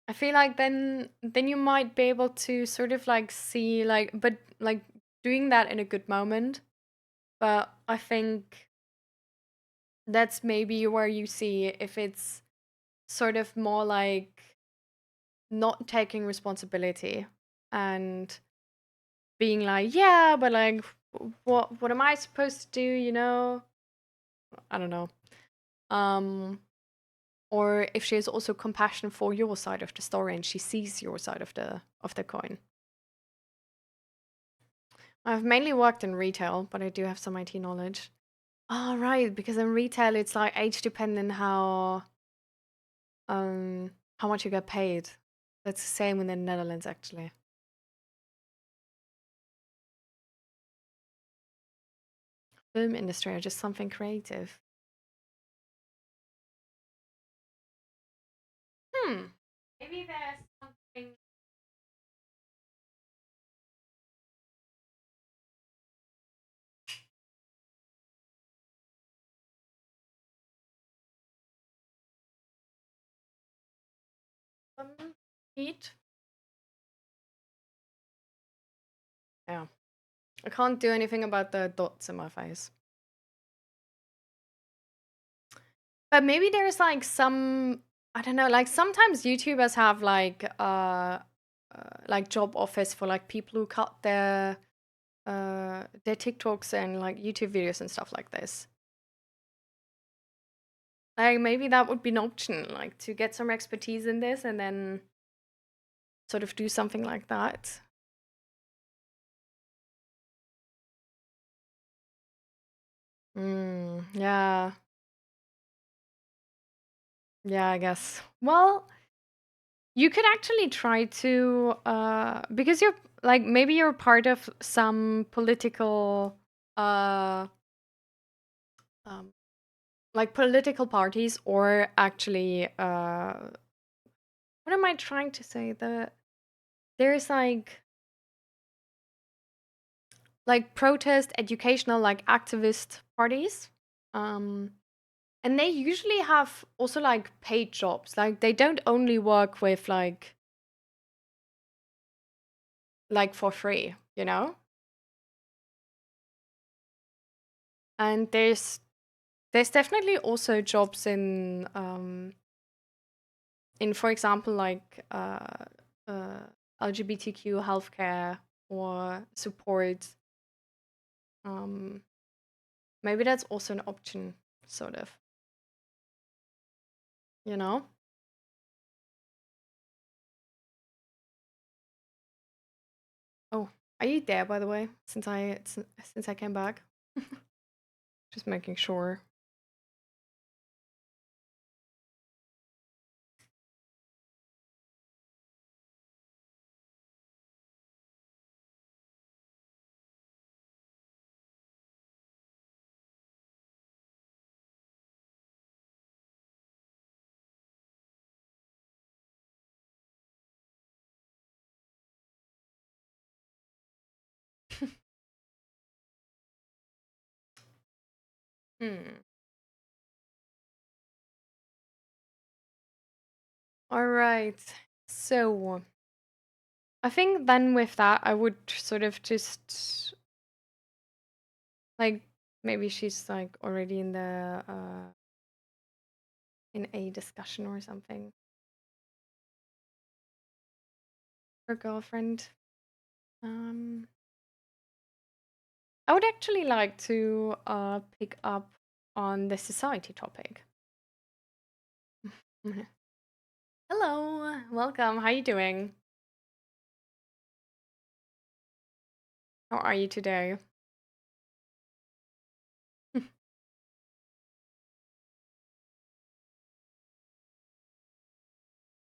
I feel like then you might be able to sort of like see like but like doing that in a good moment. But I think that's maybe where you see if it's sort of more like not taking responsibility and being like, yeah, but like what am I supposed to do, you know? I don't know. Um or if she has also compassion for your side of the story and she sees your side of the coin. I've mainly worked in retail, but I do have some IT knowledge. Oh, right, because in retail it's like age dependent how much you get paid. That's the same in the Netherlands actually. Film industry or just something creative. Hmm. Maybe there's something heat. Yeah. I can't do anything about the dots in my face. But maybe there's like some I don't know, like sometimes YouTubers have like job offers for like people who cut their TikToks and like YouTube videos and stuff like this. Like maybe that would be an option, like to get some expertise in this and then sort of do something like that. Yeah, yeah, I guess. Well, you could actually try to, because you're like maybe you're part of some political, uh, um, like political parties, or actually, what am I trying to say? There's like protest, educational, like activist parties. Um, and they usually have also like paid jobs. Like they don't only work with like for free, you know? And there's definitely also jobs in for example like uh LGBTQ healthcare or support. Um maybe that's also an option, sort of, you know? Oh, are you there by the way? Since I came back. Just making sure. Hmm. All right. So I think then with that, I would sort of just like maybe she's like already in the in a discussion or something. Her girlfriend. Um, I would actually like to pick up on the society topic. Hello, welcome. How are you doing? How are you today?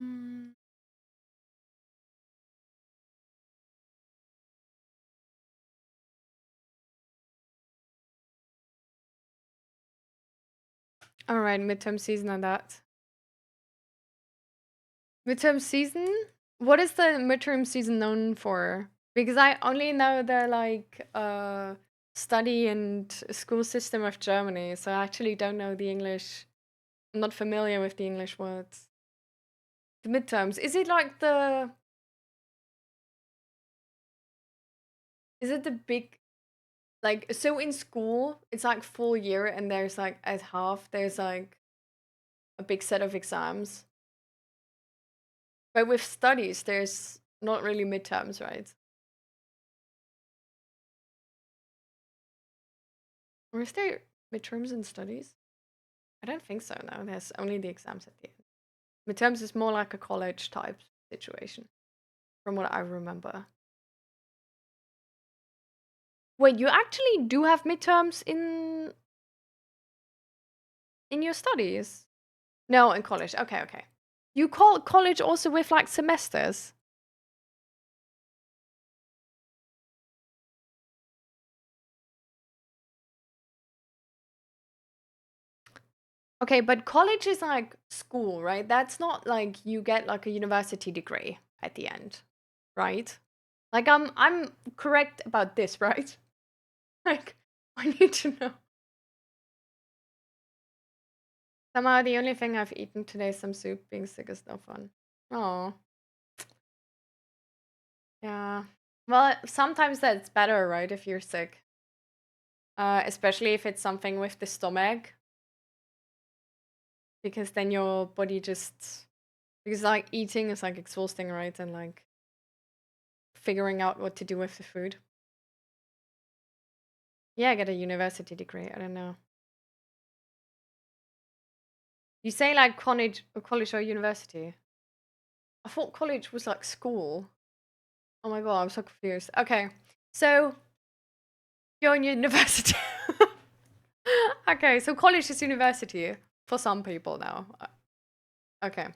Mm. All right, midterm season on that. Midterm season? What is the midterm season known for? Because I only know the like study and school system of Germany, so I actually don't know the English. I'm not familiar with the English words. The midterms. Is it the big like so in school it's like full year and there's like at half there's like a big set of exams. But with studies there's not really midterms, right? Or is there midterms in studies? I don't think so, no. There's only the exams at the end. Midterms is more like a college type situation, from what I remember. Wait, you actually do have midterms in your studies? No, in college. Okay, okay. You call college also with like semesters? Okay, but college is like school, right? That's not like you get like a university degree at the end, right? Like I'm correct about this, right? Like I need to know. Somehow the only thing I've eaten today is some soup. Being sick is no fun. Oh, yeah. Well, sometimes that's better, right? If you're sick, especially if it's something with the stomach, because then your body just because like eating is like exhausting, right? And like figuring out what to do with the food. Yeah, I get a university degree. I don't know. You say like college or university. I thought college was like school. Oh my god, I'm so confused. Okay, so you're in university. Okay, so college is university for some people now. Okay.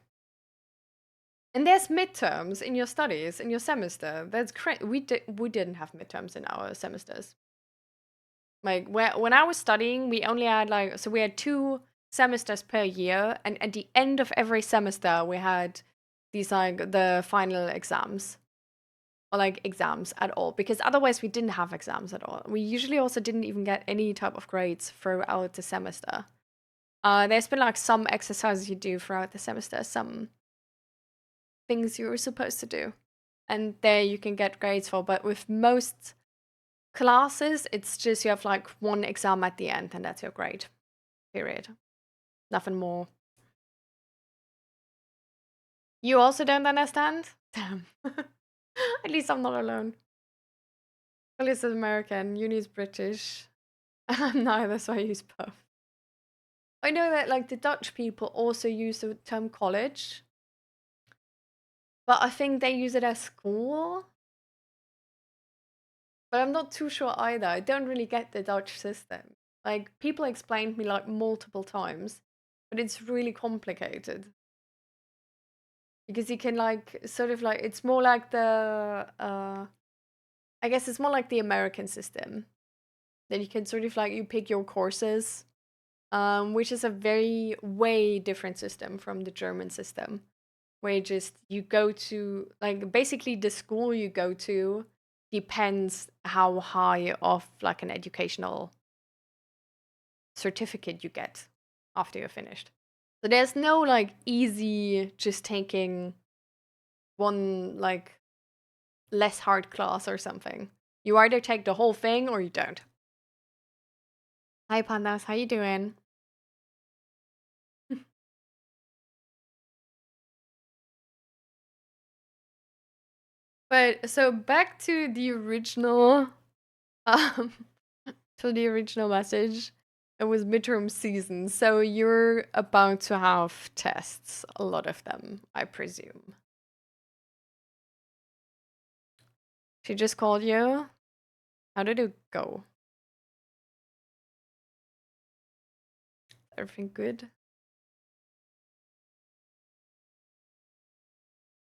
And there's midterms in your studies, in your semester. That's crazy. We didn't have midterms in our semesters. Like when I was studying, we only had like so we had 2 semesters per year, and at the end of every semester we had these like the final exams or like exams at all because otherwise we didn't have exams at all. We usually also didn't even get any type of grades throughout the semester. There's been like some exercises you do throughout the semester, some things you were supposed to do, and there you can get grades for. But with most classes, it's just you have like one exam at the end, and that's your grade. Period. Nothing more. You also don't understand? Damn. At least I'm not alone. At least it's American. Uni is British. No, that's why I use both. I know that like the Dutch people also use the term college, but I think they use it as school. But I'm not too sure either. I don't really get the Dutch system. Like people explained me like multiple times, but it's really complicated because you can like sort of like it's more like the I guess it's more like the American system that you can sort of like you pick your courses, which is a very way different system from the German system, where you go to like basically the school you go to depends how high of like an educational certificate you get after you're finished. So there's no like easy just taking one like less hard class or something. You either take the whole thing or you don't. Hi pandas, how you doing? But so back to the original um to the original message. It was midterm season, so you're about to have tests, a lot of them, I presume. She just called you. How did it go? Everything good?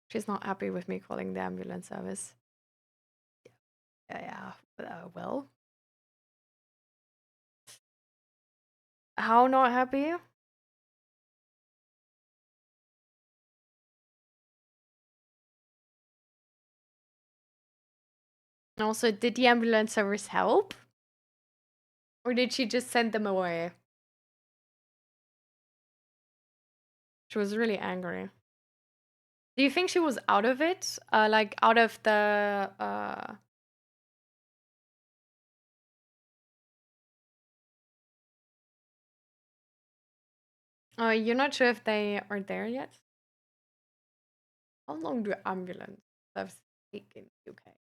She's not happy with me calling the ambulance service. Yeah, yeah. Well, how not happy? And also, did the ambulance service help? Or did she just send them away? She was really angry. Do you think she was out of it? Like out of the you're not sure if they are there yet? How long do ambulance services take in the UK?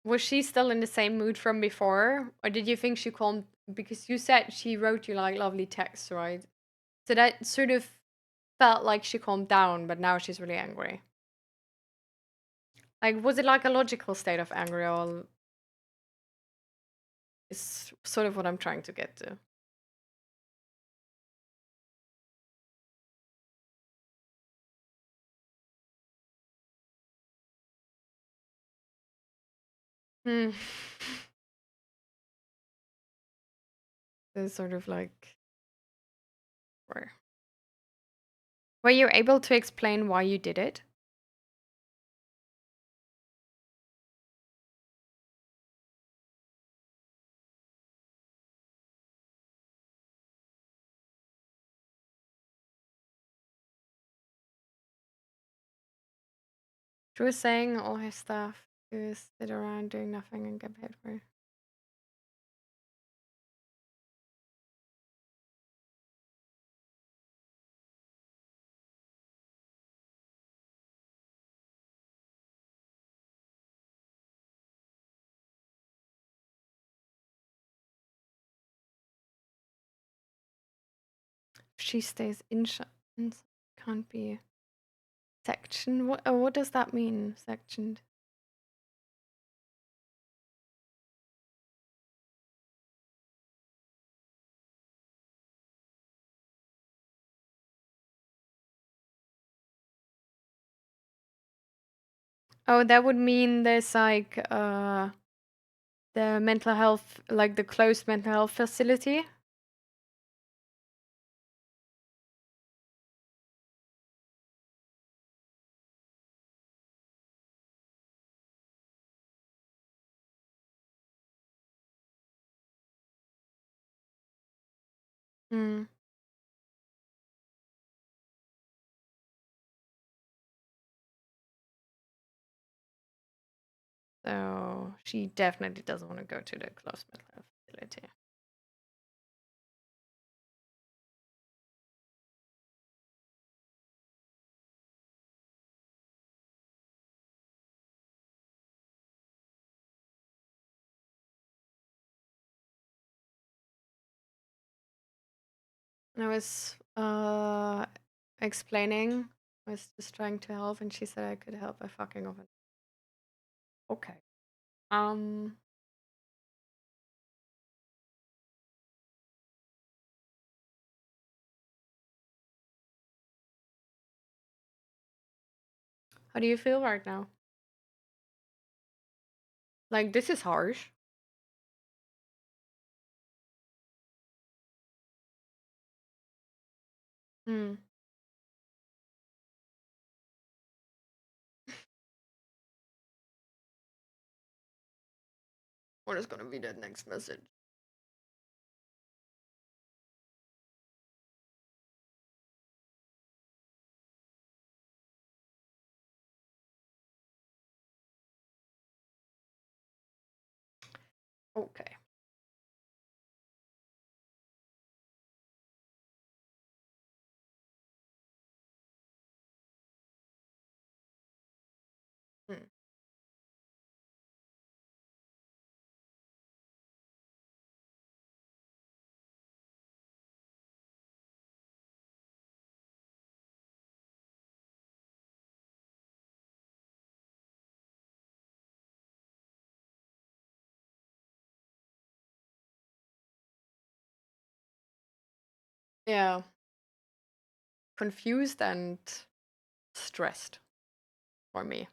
Was she still in the same mood from before? Or did you think she calmed because you said she wrote you like lovely texts, right? So that sort of felt like she calmed down, but now she's really angry. Like, was it like a logical state of anger, or is sort of what I'm trying to get to? Hmm. It's sort of like, where were you able to explain why you did it? She was saying all his stuff to sit around doing nothing and get paid for it. She stays in can't be section. What does that mean? Sectioned. Oh, that would mean there's like the mental health, like the closed mental health facility. Hmm. So she definitely doesn't want to go to the closed mental health facility. I was explaining, I was just trying to help, and she said I could help by fucking off. Okay. Um, how do you feel right now? Like, this is harsh. Hmm. What is gonna be the next message? Okay. Yeah, confused and stressed for me,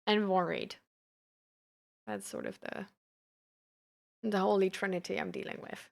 and worried. That's sort of the holy trinity I'm dealing with.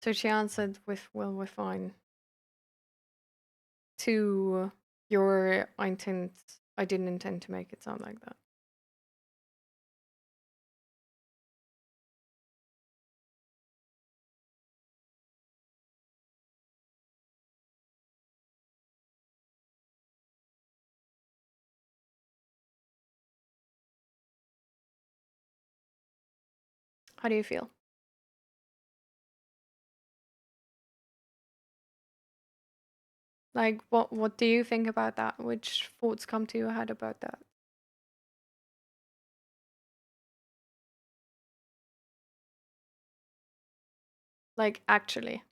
So she answered with, "Well, we're fine." To your I didn't intend to make it sound like that. How do you feel? Like, what do you think about that? Which thoughts come to your head about that? Like, actually.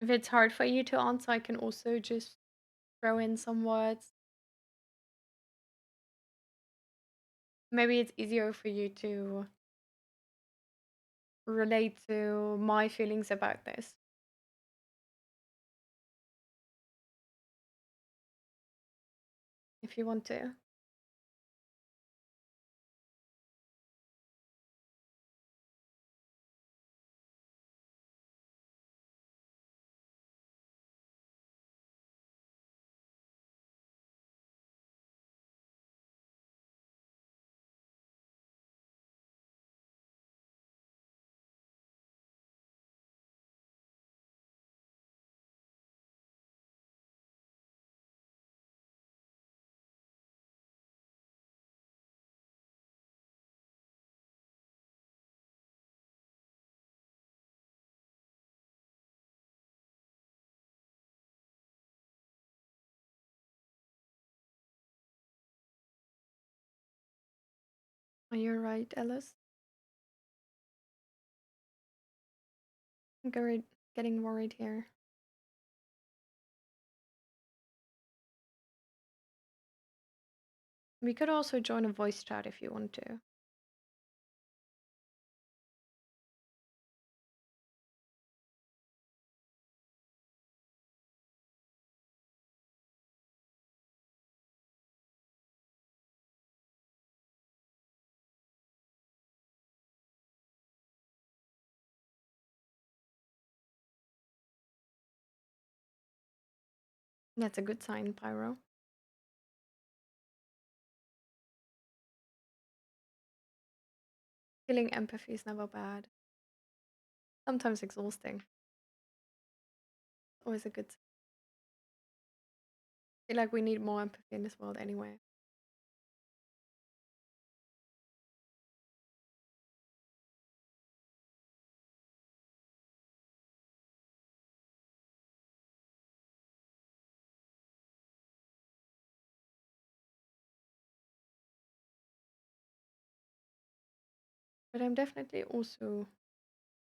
If it's hard for you to answer, I can also just throw in some words. Maybe it's easier for you to relate to my feelings about this, if you want to. You're right, Ellis. I'm getting worried here. We could also join a voice chat if you want to. That's a good sign, Pyro. Feeling empathy is never bad. Sometimes exhausting. Always a good I feel like we need more empathy in this world anyway. But I'm definitely also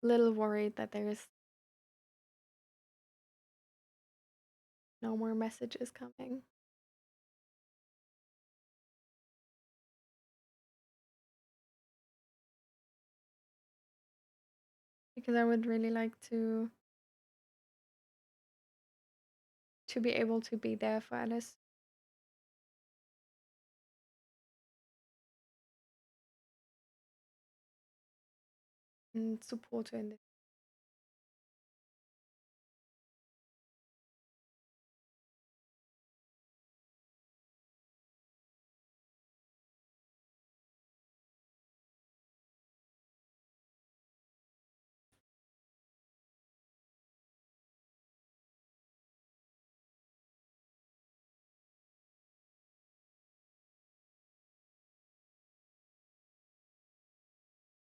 a little worried that there is no more messages coming because I would really like to be able to be there for Alice and support her in this.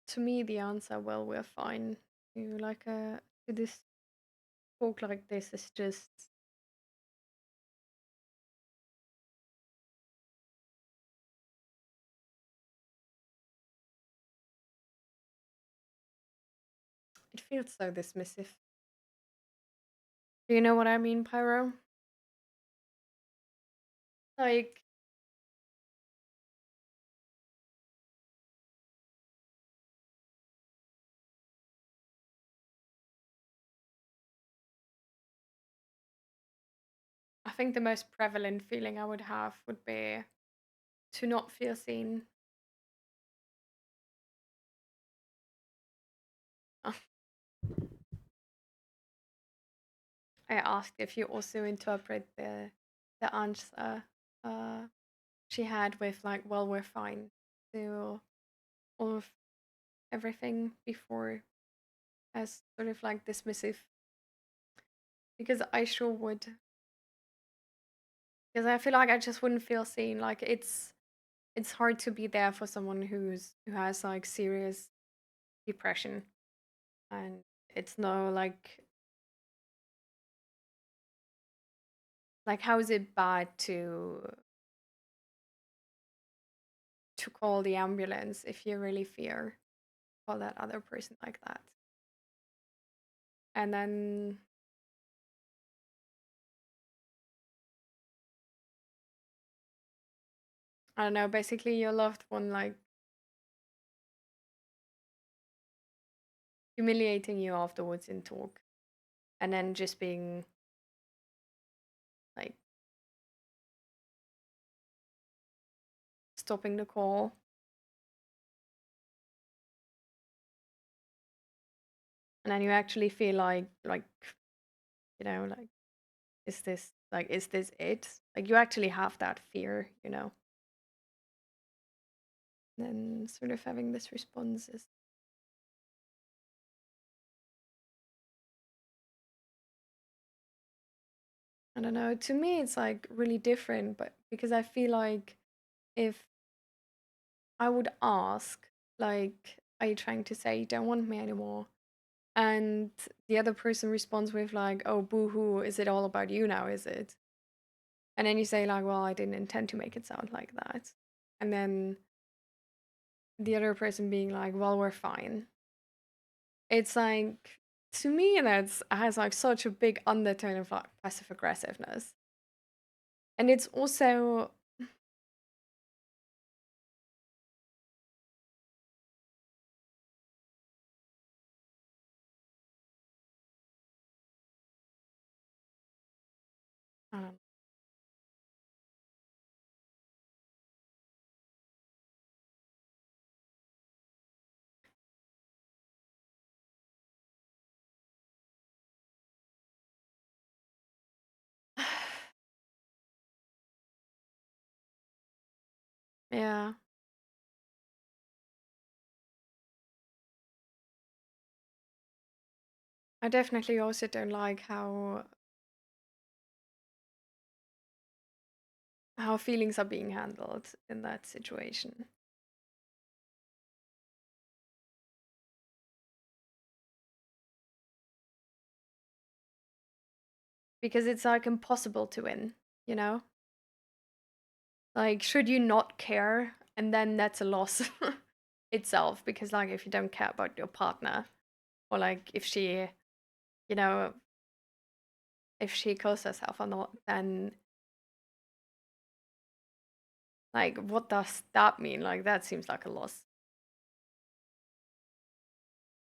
To me, the answer, well, we're fine. To like to this talk like this is just it feels so dismissive. Do you know what I mean, Pyro? Like, I think the most prevalent feeling I would have would be to not feel seen. I asked if you also interpret the answer uh, she had with like, well, we're fine to all of everything before as sort of like dismissive because I sure would because I feel like I just wouldn't feel seen. Like it's hard to be there for someone who has like serious depression and it's no like how is it bad to call the ambulance if you really fear for that other person like that. And then I don't know, basically your loved one like humiliating you afterwards in talk and then just being like stopping the call and then you actually feel like like is this it? Like you actually have that fear, and then sort of having this response is I don't know, to me it's like really different, but because I feel like if I would ask, like, are you trying to say you don't want me anymore? And the other person responds with like, oh boo hoo, is it all about you now, is it? And then you say like, well, I didn't intend to make it sound like that. And then the other person being like, well, we're fine. It's like to me that's has like such a big undertone of like passive aggressiveness. And it's also um, yeah. I definitely also don't like how how feelings are being handled in that situation. Because it's like impossible to win, you know? Like, should you not care? And then that's a loss itself. Because, like, if you don't care about your partner, or like if she, you know, if she kills herself or not, then like, what does that mean? Like, that seems like a loss.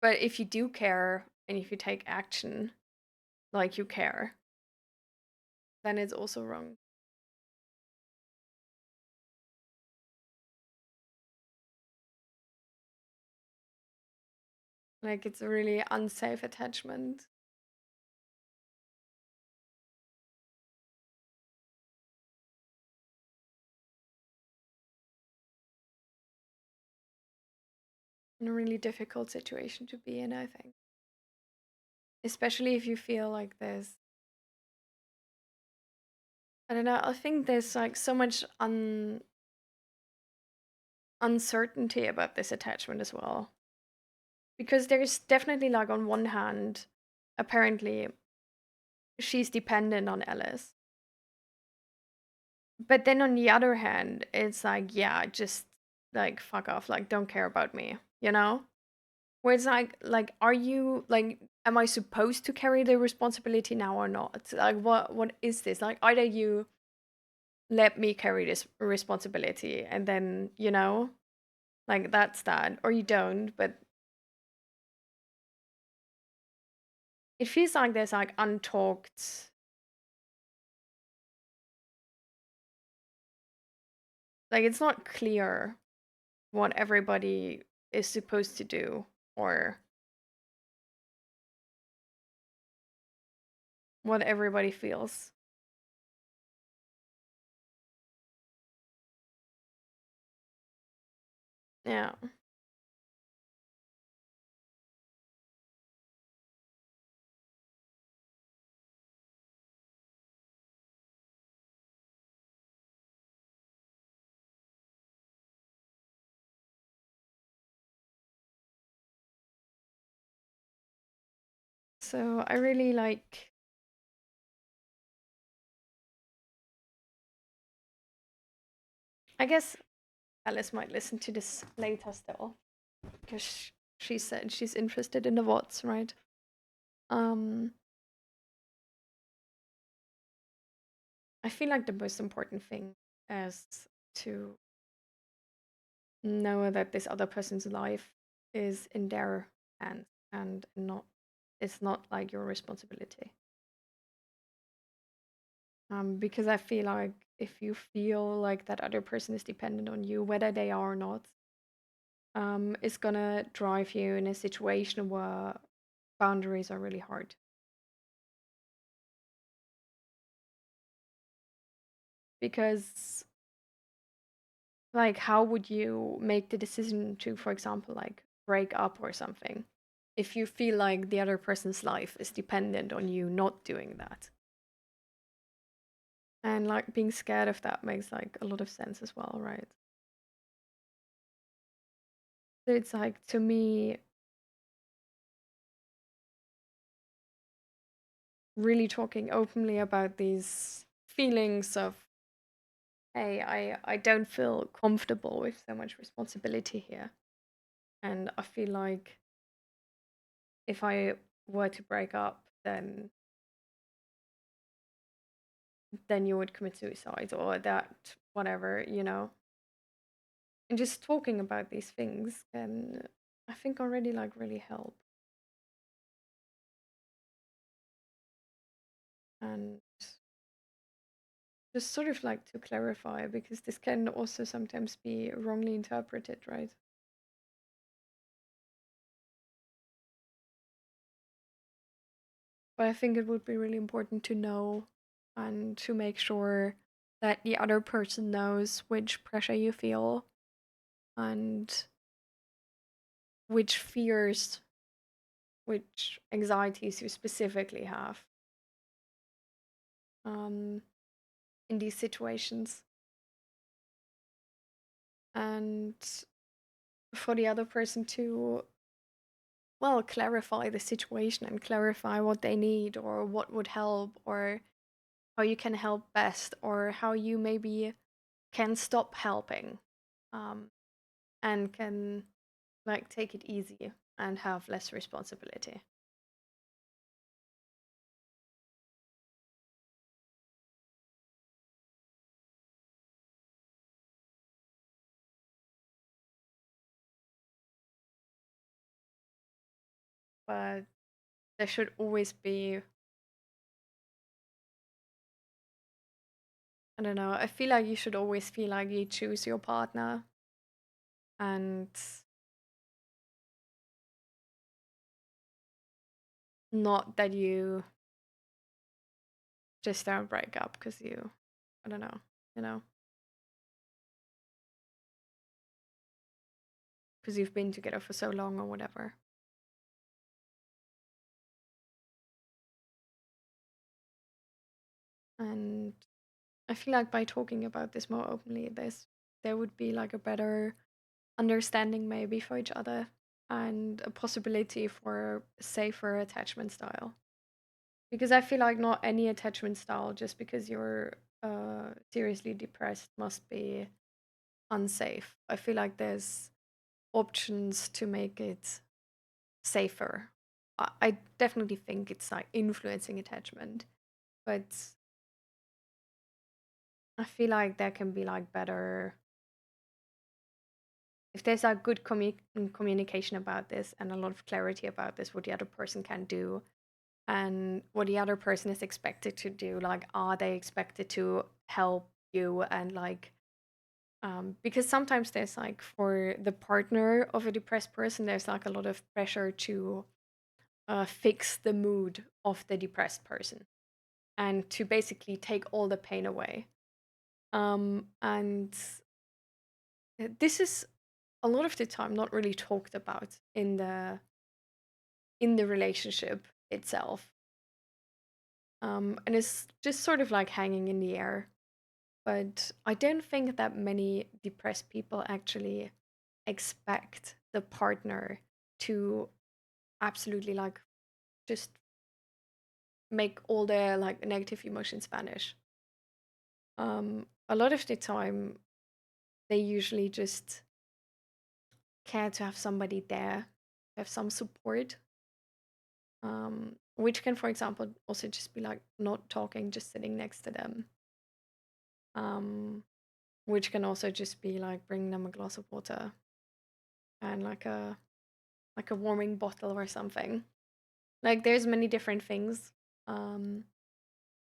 But if you do care and if you take action, like you care, then it's also wrong. Like, it's a really unsafe attachment and a really difficult situation to be in, I think. Especially if you feel like there's, I don't know, I think there's like so much uncertainty about this attachment as well. Because there's definitely, like, on one hand, apparently she's dependent on Ellis. But then on the other hand, it's like, yeah, just like fuck off, like don't care about me, you know? Where it's like, are you like, am I supposed to carry the responsibility now or not? Like, what is this? Like, either you let me carry this responsibility and then, like that's that, or you don't. But it feels like there's like untalked, like it's not clear what everybody is supposed to do or what everybody feels. Yeah. So I really like, I guess Alice might listen to this later still because she said she's interested in the what's, right? Um, I feel like the most important thing is to know that this other person's life is in their hands and not, it's not like your responsibility. Because I feel like if you feel like that other person is dependent on you, whether they are or not, it's gonna drive you in a situation where boundaries are really hard. Because, like, how would you make the decision to, for example, like break up or something, if you feel like the other person's life is dependent on you not doing that? And like being scared of that makes like a lot of sense as well, right? So it's like, to me, really talking openly about these feelings of, hey, I don't feel comfortable with so much responsibility here. And I feel like if I were to break up, then you would commit suicide or that, whatever, And just talking about these things can, I think, already like really help. And just sort of like to clarify, because this can also sometimes be wrongly interpreted, right? But I think it would be really important to know and to make sure that the other person knows which pressure you feel and which fears, which anxieties you specifically have um, in these situations. and for the other person to, well, clarify the situation and clarify what they need or what would help or how you can help best or how you maybe can stop helping, um, and can like take it easy and have less responsibility. But there should always be, I don't know, I feel like you should always feel like you choose your partner and not that you just don't break up because you, I don't know, you know, because you've been together for so long or whatever. And I feel like by talking about this more openly, there would be like a better understanding maybe for each other and a possibility for a safer attachment style. Because I feel like not any attachment style, just because you're seriously depressed, must be unsafe. I feel like there's options to make it safer. I definitely think it's like influencing attachment, but I feel like there can be like better if there's a good communication about this and a lot of clarity about this, what the other person can do and what the other person is expected to do. Like, are they expected to help you and like because sometimes there's like for the partner of a depressed person, there's like a lot of pressure to fix the mood of the depressed person and to basically take all the pain away. And this is a lot of the time not really talked about in the relationship itself. And it's just sort of like hanging in the air. But I don't think that many depressed people actually expect the partner to absolutely like just make all their like negative emotions vanish. A lot of the time, they usually just care to have somebody there, have some support, which can, for example, also just be like not talking, just sitting next to them, um, which can also just be like bringing them a glass of water and like a warming bottle or something. Like there's many different things, um,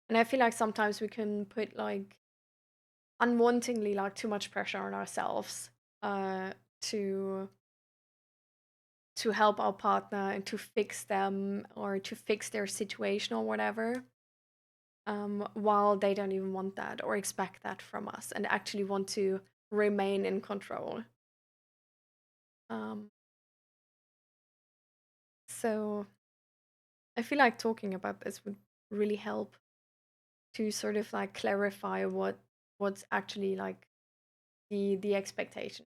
and I feel like sometimes we can put like unwantingly like too much pressure on ourselves uh, to help our partner and to fix them or to fix their situation or whatever, while they don't even want that or expect that from us and actually want to remain in control. Um, so I feel like talking about this would really help to sort of like clarify what's actually like the expectation.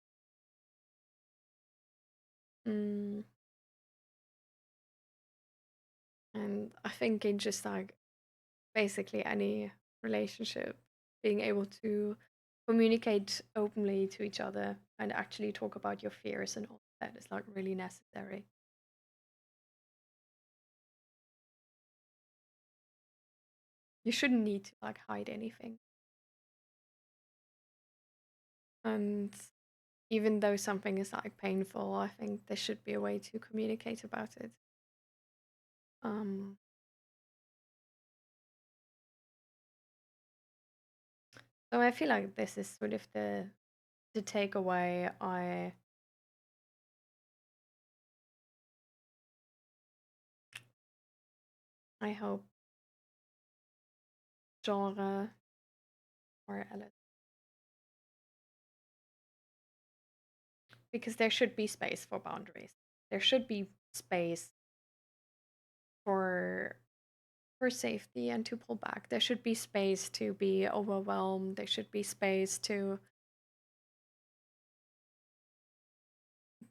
Mm, and I think in just like basically any relationship, being able to communicate openly to each other and actually talk about your fears and all that is like really necessary. You shouldn't need to like hide anything. And even though something is like painful, I think there should be a way to communicate about it. Um, so I feel like this is sort of the takeaway. I hope genre or Alice, because there should be space for boundaries. There should be space for safety and to pull back. There should be space to be overwhelmed. There should be space to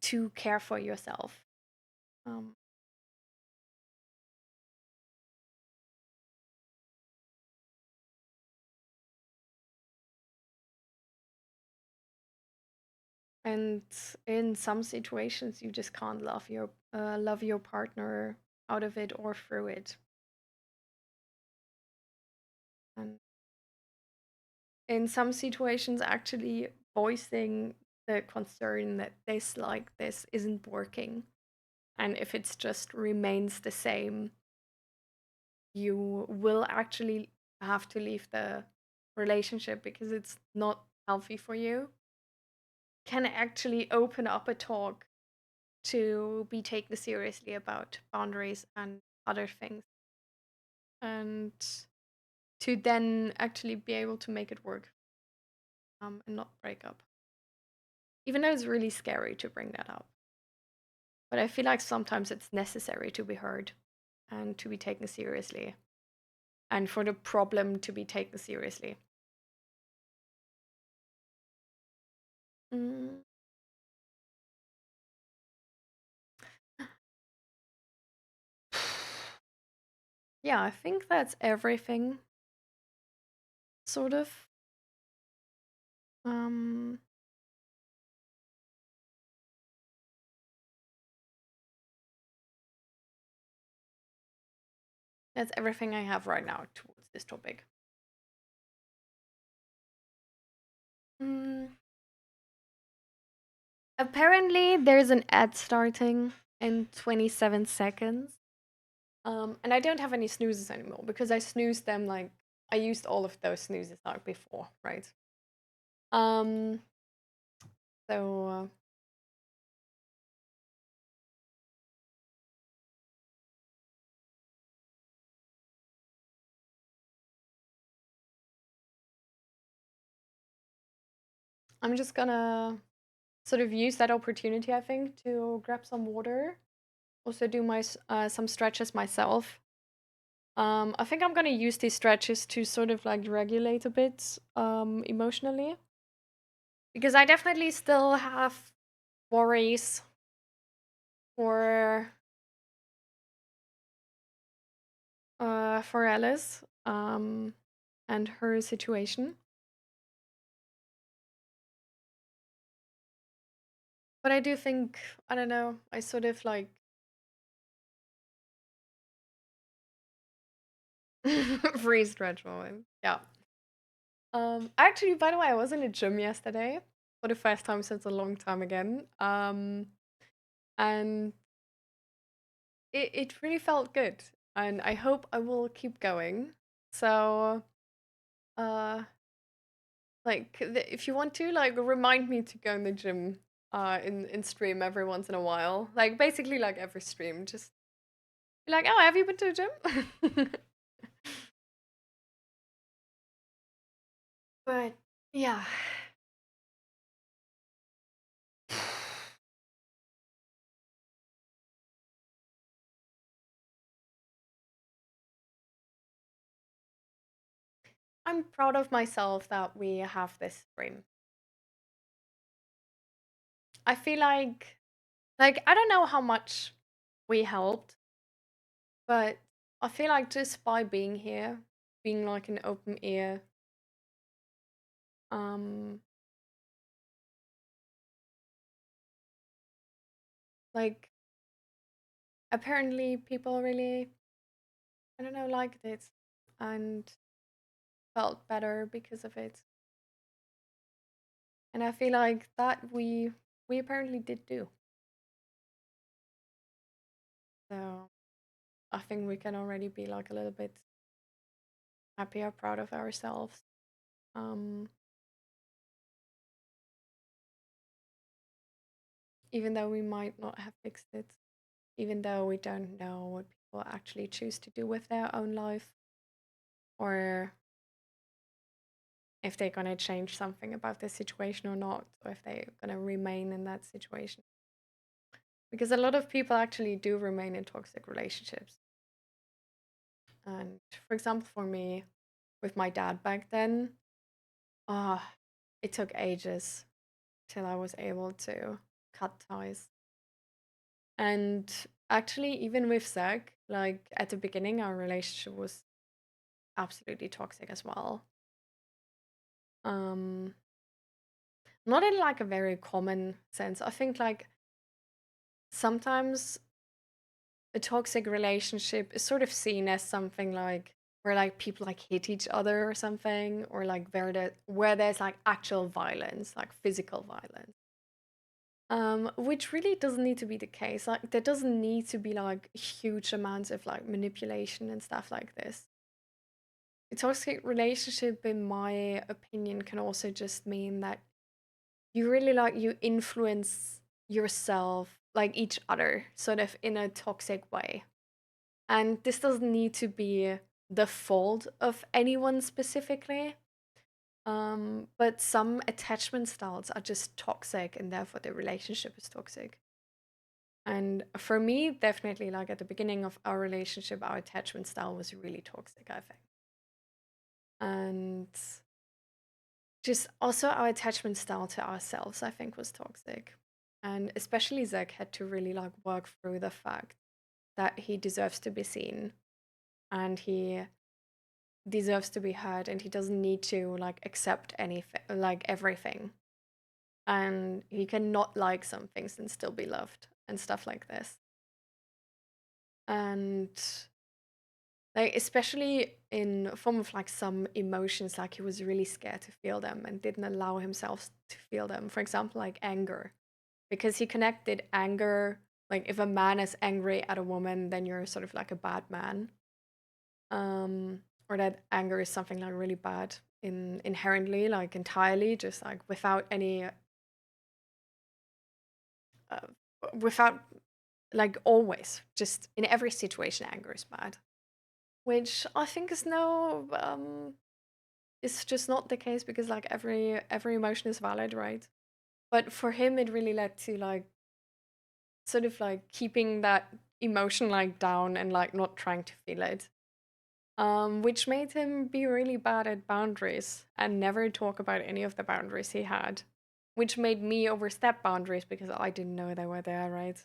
to care for yourself. Um, and in some situations, you just can't love your partner out of it or through it. And in some situations, actually voicing the concern that this like this isn't working, and if it's just remains the same, you will actually have to leave the relationship because it's not healthy for you, can actually open up a talk to be taken seriously about boundaries and other things, and to then actually be able to make it work, and not break up. Even though it's really scary to bring that up. But I feel like sometimes it's necessary to be heard and to be taken seriously, and for the problem to be taken seriously. Mm. Yeah, I think that's everything, sort of. Um, that's everything I have right now towards this topic. Mm, apparently, there's an ad starting in 27 seconds. And I don't have any snoozes anymore because I snoozed them like I used all of those snoozes like before, right? Um, so I'm just gonna sort of use that opportunity, I think, to grab some water. Also, do some stretches myself. I think I'm gonna use these stretches to sort of like regulate a bit emotionally, because I definitely still have worries for for Alice and her situation. But I do think, I don't know, I sort of like free stretch moment. Yeah. Actually, by the way, I was in a gym yesterday for the first time since a long time again. And it really felt good. And I hope I will keep going. So, uh, if you want to, like, remind me to go in the gym, in stream every once in a while. Like, basically, like every stream, just be like, oh, have you been to a gym? But yeah, I'm proud of myself that we have this stream. I feel like I don't know how much we helped, but I feel like just by being here, being like an open ear, um, like apparently people really, I don't know, liked it and felt better because of it. And I feel like that we apparently did do. So I think we can already be like a little bit happy or proud of ourselves. Um, Even though we might not have fixed it, even though we don't know what people actually choose to do with their own life, or if they're going to change something about this situation or not, or if they're going to remain in that situation. Because a lot of people actually do remain in toxic relationships. And for example, for me, with my dad back then, ah, it took ages till I was able to cut ties. And actually, even with Zach, like at the beginning, our relationship was absolutely toxic as well. Um, Not in like a very common sense. I think like sometimes a toxic relationship is sort of seen as something like where like people like hit each other or something, or like where there's like actual violence, like physical violence. Which really doesn't need to be the case. Like there doesn't need to be like huge amounts of like manipulation and stuff like this. A toxic relationship, in my opinion, can also just mean that you really like you influence yourself, like each other, sort of in a toxic way. And this doesn't need to be the fault of anyone specifically. But some attachment styles are just toxic and therefore the relationship is toxic. And for me, definitely like at the beginning of our relationship, our attachment style was really toxic, I think. And just also our attachment style to ourselves, I think, was toxic. And especially Zach had to really like work through the fact that he deserves to be seen and he deserves to be heard and he doesn't need to like accept anything, like everything. And he can not like some things and still be loved and stuff like this. And like especially in form of like some emotions, like he was really scared to feel them and didn't allow himself to feel them. For example, like anger, because he connected anger, like if a man is angry at a woman, then you're sort of like a bad man, or that anger is something like really bad in inherently, like entirely, just like without any, uh, without like always, just in every situation, anger is bad, which I think is no, it's just not the case because like every emotion is valid, right? But for him, it really led to like sort of like keeping that emotion like down and like not trying to feel it, which made him be really bad at boundaries and never talk about any of the boundaries he had, which made me overstep boundaries because I didn't know they were there, right?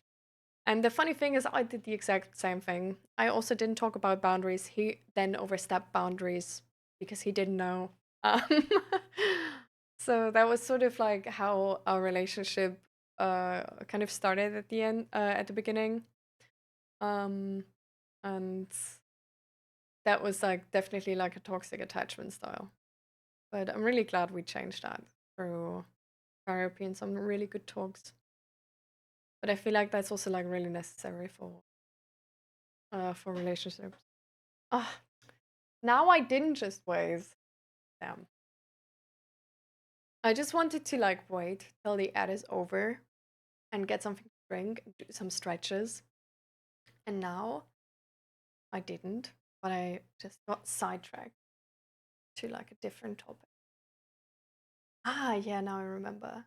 And the funny thing is, I did the exact same thing. I also didn't talk about boundaries. He then overstepped boundaries because he didn't know. Um, so that was sort of like how our relationship kind of started at the end, at the beginning. Um, and that was like definitely like a toxic attachment style. But I'm really glad we changed that through therapy and some really good talks. But I feel like that's also like really necessary for relationships. Ah, now I didn't just wave. Damn. I just wanted to like wait till the ad is over and get something to drink and do some stretches. And now I didn't, but I just got sidetracked to like a different topic. Ah, yeah, now I remember.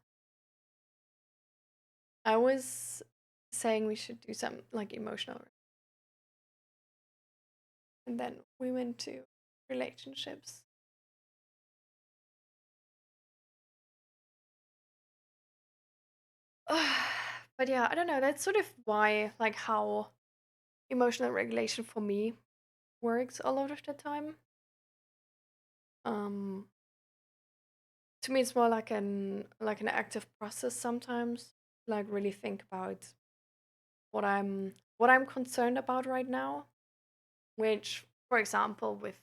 I was saying we should do some like emotional, and then we went to relationships. But yeah, I don't know. That's sort of why, like, how emotional regulation for me works a lot of the time. Um, to me, it's more like an active process sometimes. Like, really think about what I'm concerned about right now. Which, for example, with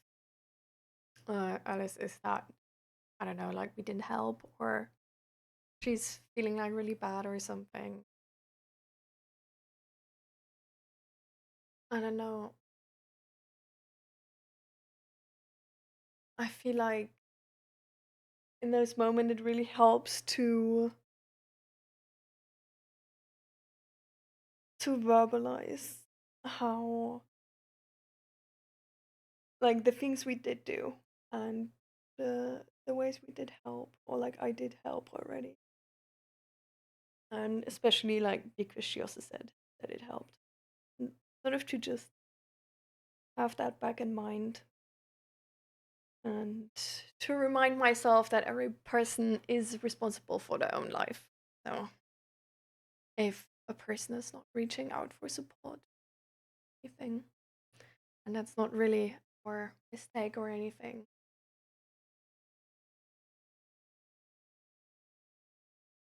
Alice, is that I don't know, like we didn't help, or she's feeling like really bad or something. I don't know. I feel like in those moments it really helps to verbalize how like the things we did do and the ways we did help, or like I did help already, and especially like because she also said that it helped. And sort of to just have that back in mind and to remind myself that every person is responsible for their own life. So if a person is not reaching out for support, anything, and that's not really our mistake or anything.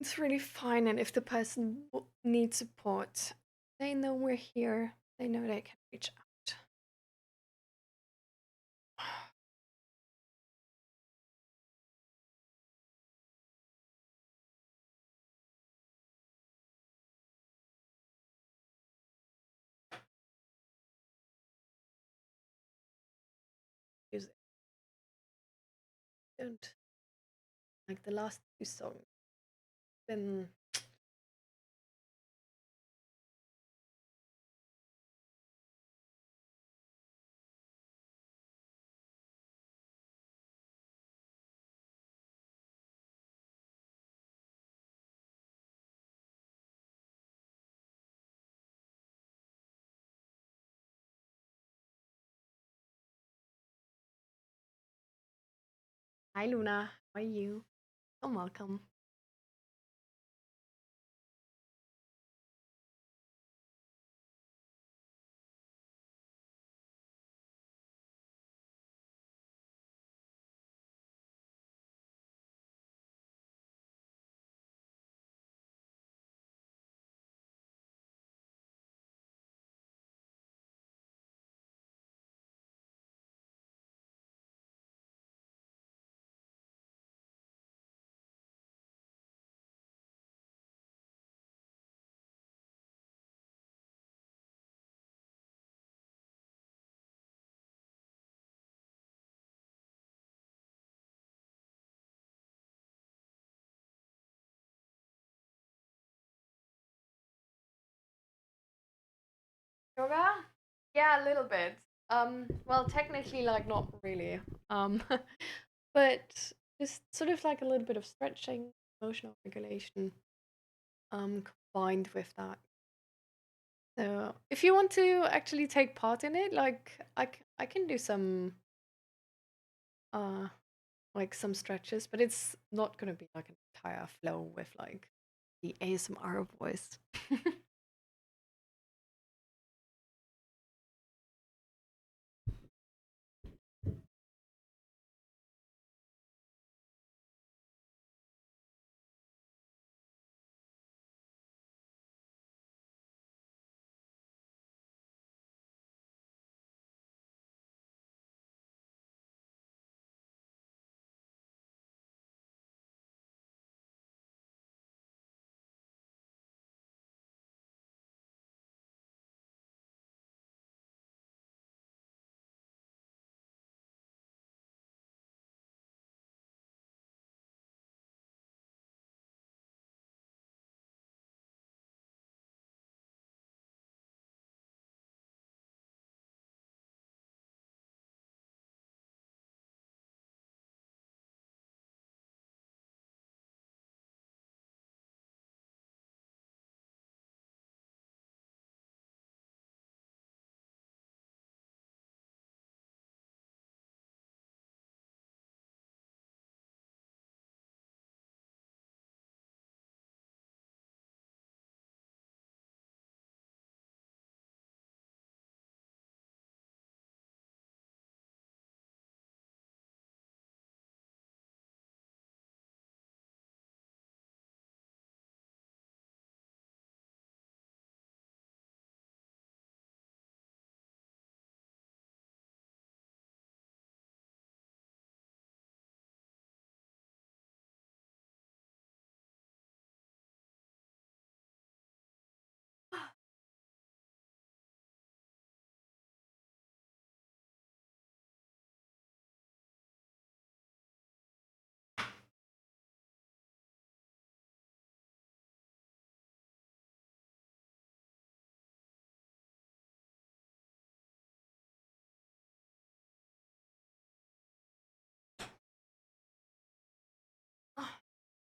It's really fine, and if the person needs support, they know we're here. They know they can reach out. Music. Don't like the last two songs. Been Hi Luna, how are you? Oh, welcome. Yoga? Yeah, a little bit. Well, technically, like not really. Um, but just sort of like a little bit of stretching, emotional regulation, combined with that. So, if you want to actually take part in it, like I can do some uh like some stretches, but it's not gonna be like an entire flow with like the ASMR voice.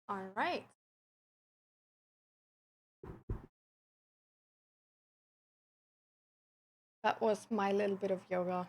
All right. That was my little bit of yoga.